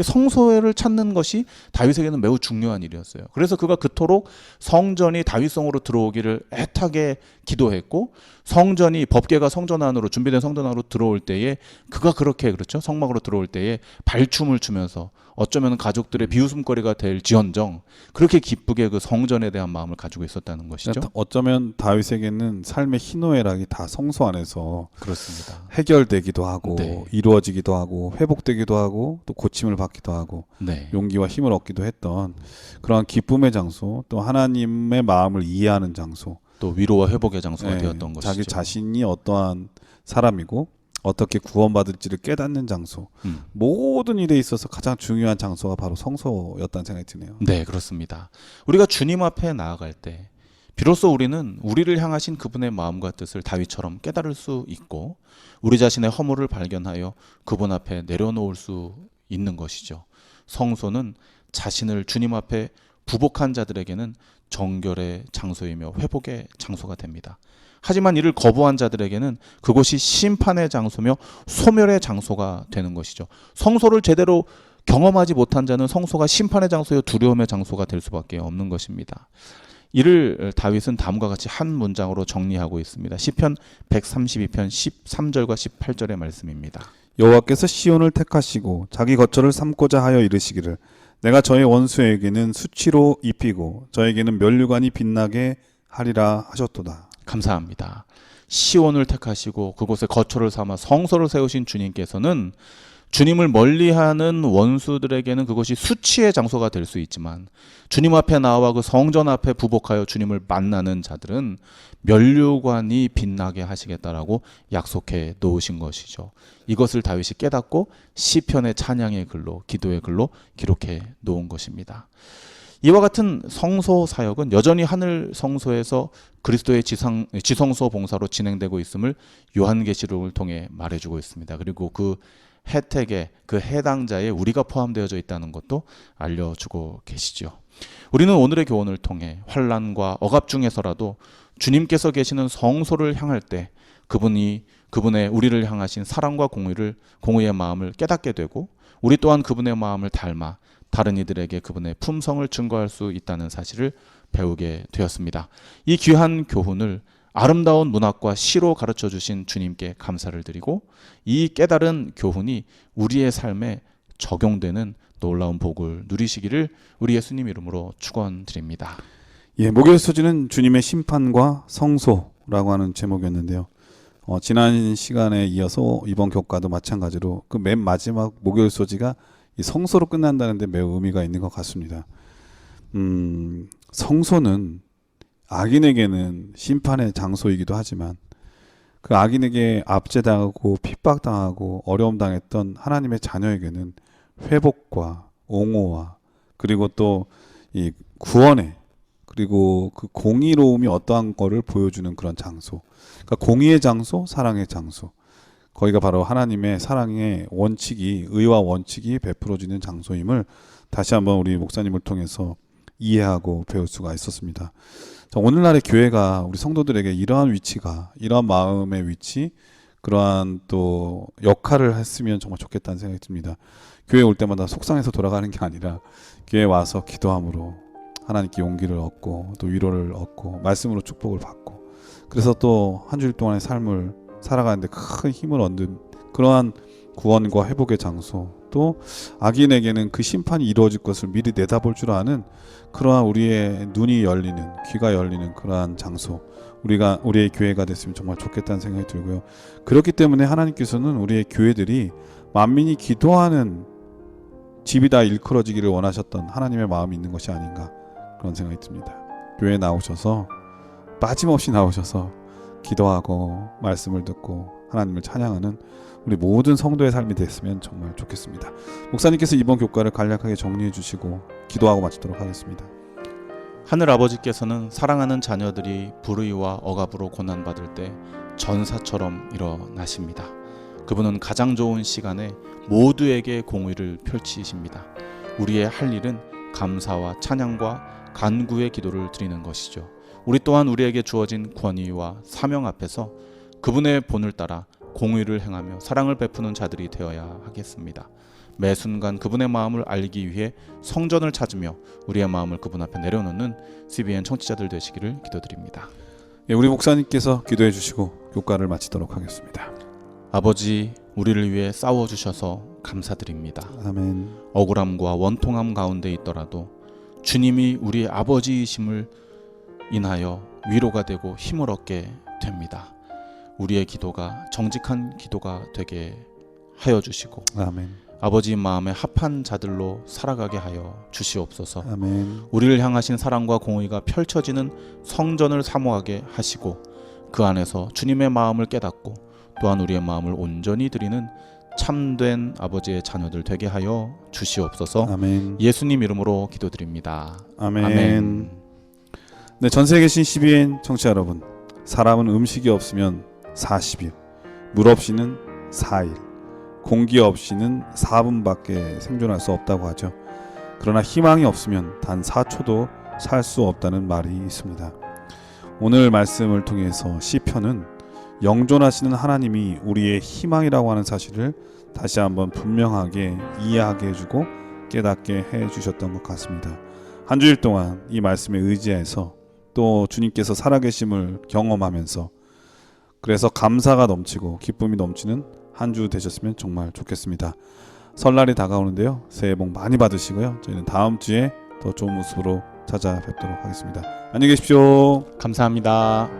성소를 찾는 것이 다윗에게는 매우 중요한 일이었어요. 그래서 그가 그토록 성전이 다윗성으로 들어오기를 애타게 기도했고, 성전이 법궤가 성전 안으로, 준비된 성전 안으로 들어올 때에 그가 그렇게, 그렇죠, 성막으로 들어올 때에 발춤을 추면서 어쩌면 가족들의 비웃음거리가 될지언정 그렇게 기쁘게 그 성전에 대한 마음을 가지고 있었다는 것이죠. 그러니까 어쩌면 다윗에게는 삶의 희노애락이 다 성소 안에서 그렇습니다. 해결되기도 하고 네. 이루어지기도 하고 회복되기도 하고 또 고침을 받기도 하고 네. 용기와 힘을 얻기도 했던 그러한 기쁨의 장소, 또 하나님의 마음을 이해하는 장소, 또 위로와 회복의 장소가 네, 되었던 것이죠. 자기 자신이 어떠한 사람이고 어떻게 구원받을지를 깨닫는 장소, 모든 일에 있어서 가장 중요한 장소가 바로 성소였다는 생각이 드네요. 네, 그렇습니다. 우리가 주님 앞에 나아갈 때 비로소 우리는 우리를 향하신 그분의 마음과 뜻을 다윗처럼 깨달을 수 있고, 우리 자신의 허물을 발견하여 그분 앞에 내려놓을 수 있는 것이죠. 성소는 자신을 주님 앞에 부복한 자들에게는 정결의 장소이며 회복의 장소가 됩니다. 하지만 이를 거부한 자들에게는 그곳이 심판의 장소며 소멸의 장소가 되는 것이죠. 성소를 제대로 경험하지 못한 자는 성소가 심판의 장소요 두려움의 장소가 될 수밖에 없는 것입니다. 이를 다윗은 다음과 같이 한 문장으로 정리하고 있습니다. 시편 132편 13절과 18절의 말씀입니다. 여호와께서 시온을 택하시고 자기 거처를 삼고자 하여 이르시기를 내가 저의 원수에게는 수치로 입히고 저에게는 면류관이 빛나게 하리라 하셨도다. 감사합니다. 시온을 택하시고 그곳에 거처를 삼아 성소를 세우신 주님께서는 주님을 멀리하는 원수들에게는 그것이 수치의 장소가 될 수 있지만, 주님 앞에 나와 그 성전 앞에 부복하여 주님을 만나는 자들은 면류관이 빛나게 하시겠다라고 약속해 놓으신 것이죠. 이것을 다윗이 깨닫고 시편의 찬양의 글로, 기도의 글로 기록해 놓은 것입니다. 이와 같은 성소 사역은 여전히 하늘 성소에서 그리스도의 지성소 봉사로 진행되고 있음을 요한계시록을 통해 말해주고 있습니다. 그리고 그 혜택에, 그 해당자에 우리가 포함되어져 있다는 것도 알려주고 계시죠. 우리는 오늘의 교훈을 통해 환난과 억압 중에서라도 주님께서 계시는 성소를 향할 때 그분의 우리를 향하신 사랑과 공의의 마음을 깨닫게 되고, 우리 또한 그분의 마음을 닮아 다른 이들에게 그분의 품성을 증거할 수 있다는 사실을 배우게 되었습니다. 이 귀한 교훈을 아름다운 문학과 시로 가르쳐 주신 주님께 감사를 드리고, 이 깨달은 교훈이 우리의 삶에 적용되는 놀라운 복을 누리시기를 우리 예수님 이름으로 축원드립니다. 예, 목요일 소지는 주님의 심판과 성소라고 하는 제목이었는데요. 지난 시간에 이어서 이번 교과도 마찬가지로 그 맨 마지막 목요일 소지가 이 성소로 끝난다는데 매우 의미가 있는 것 같습니다. 성소는 악인에게는 심판의 장소이기도 하지만 그 악인에게 압제당하고 핍박당하고 어려움 당했던 하나님의 자녀에게는 회복과 옹호와 그리고 또 이 구원의 그리고 그 공의로움이 어떠한 거를 보여주는 그런 장소. 그러니까 공의의 장소, 사랑의 장소. 거기가 바로 하나님의 사랑의 원칙이 의와 원칙이 베풀어지는 장소임을 다시 한번 우리 목사님을 통해서 이해하고 배울 수가 있었습니다. 자, 오늘날의 교회가 우리 성도들에게 이러한 위치가 이러한 마음의 위치 그러한 또 역할을 했으면 정말 좋겠다는 생각이 듭니다. 교회 올 때마다 속상해서 돌아가는 게 아니라 교회에 와서 기도함으로 하나님께 용기를 얻고 또 위로를 얻고 말씀으로 축복을 받고 그래서 또 한 주일 동안의 삶을 살아가는데 큰 힘을 얻는 그러한 구원과 회복의 장소 또 악인에게는 그 심판이 이루어질 것을 미리 내다볼 줄 아는 그러한 우리의 눈이 열리는 귀가 열리는 그러한 장소 우리의 교회가 됐으면 정말 좋겠다는 생각이 들고요. 그렇기 때문에 하나님께서는 우리의 교회들이 만민이 기도하는 집이 다 일컬어지기를 원하셨던 하나님의 마음이 있는 것이 아닌가 그런 생각이 듭니다. 교회에 나오셔서 빠짐없이 나오셔서 기도하고 말씀을 듣고 하나님을 찬양하는 우리 모든 성도의 삶이 됐으면 정말 좋겠습니다. 목사님께서 이번 교과를 간략하게 정리해 주시고 기도하고 마치도록 하겠습니다. 하늘 아버지께서는 사랑하는 자녀들이 불의와 억압으로 고난받을 때 전사처럼 일어나십니다. 그분은 가장 좋은 시간에 모두에게 공의를 펼치십니다. 우리의 할 일은 감사와 찬양과 간구의 기도를 드리는 것이죠. 우리 또한 우리에게 주어진 권위와 사명 앞에서 그분의 본을 따라 공의를 행하며 사랑을 베푸는 자들이 되어야 하겠습니다. 매 순간 그분의 마음을 알기 위해 성전을 찾으며 우리의 마음을 그분 앞에 내려놓는 CBN 청취자들 되시기를 기도드립니다. 예, 우리 목사님께서 기도해 주시고 교과를 마치도록 하겠습니다. 아버지, 우리를 위해 싸워주셔서 감사드립니다. 아멘. 억울함과 원통함 가운데 있더라도 주님이 우리 아버지이심을 인하여 위로가 되고 힘을 얻게 됩니다. 우리의 기도가 정직한 기도가 되게 하여 주시고 아멘. 아버지 마음에 합한 자들로 살아가게 하여 주시옵소서. 아멘. 우리를 향하신 사랑과 공의가 펼쳐지는 성전을 사모하게 하시고 그 안에서 주님의 마음을 깨닫고 또한 우리의 마음을 온전히 드리는 참된 아버지의 자녀들 되게 하여 주시옵소서. 아멘. 예수님 이름으로 기도드립니다. 아멘. 아멘. 네, 전 세계 계신 CBN 청취자 여러분, 사람은 음식이 없으면 40일, 물 없이는 4일, 공기 없이는 4분밖에 생존할 수 없다고 하죠. 그러나 희망이 없으면 단 4초도 살 수 없다는 말이 있습니다. 오늘 말씀을 통해서 시편은 영존하시는 하나님이 우리의 희망이라고 하는 사실을 다시 한번 분명하게 이해하게 해주고 깨닫게 해주셨던 것 같습니다. 한 주일 동안 이 말씀에 의지해서 또 주님께서 살아계심을 경험하면서 그래서 감사가 넘치고 기쁨이 넘치는 한 주 되셨으면 정말 좋겠습니다. 설날이 다가오는데요. 새해 복 많이 받으시고요. 저희는 다음 주에 더 좋은 모습으로 찾아뵙도록 하겠습니다. 안녕히 계십시오. 감사합니다.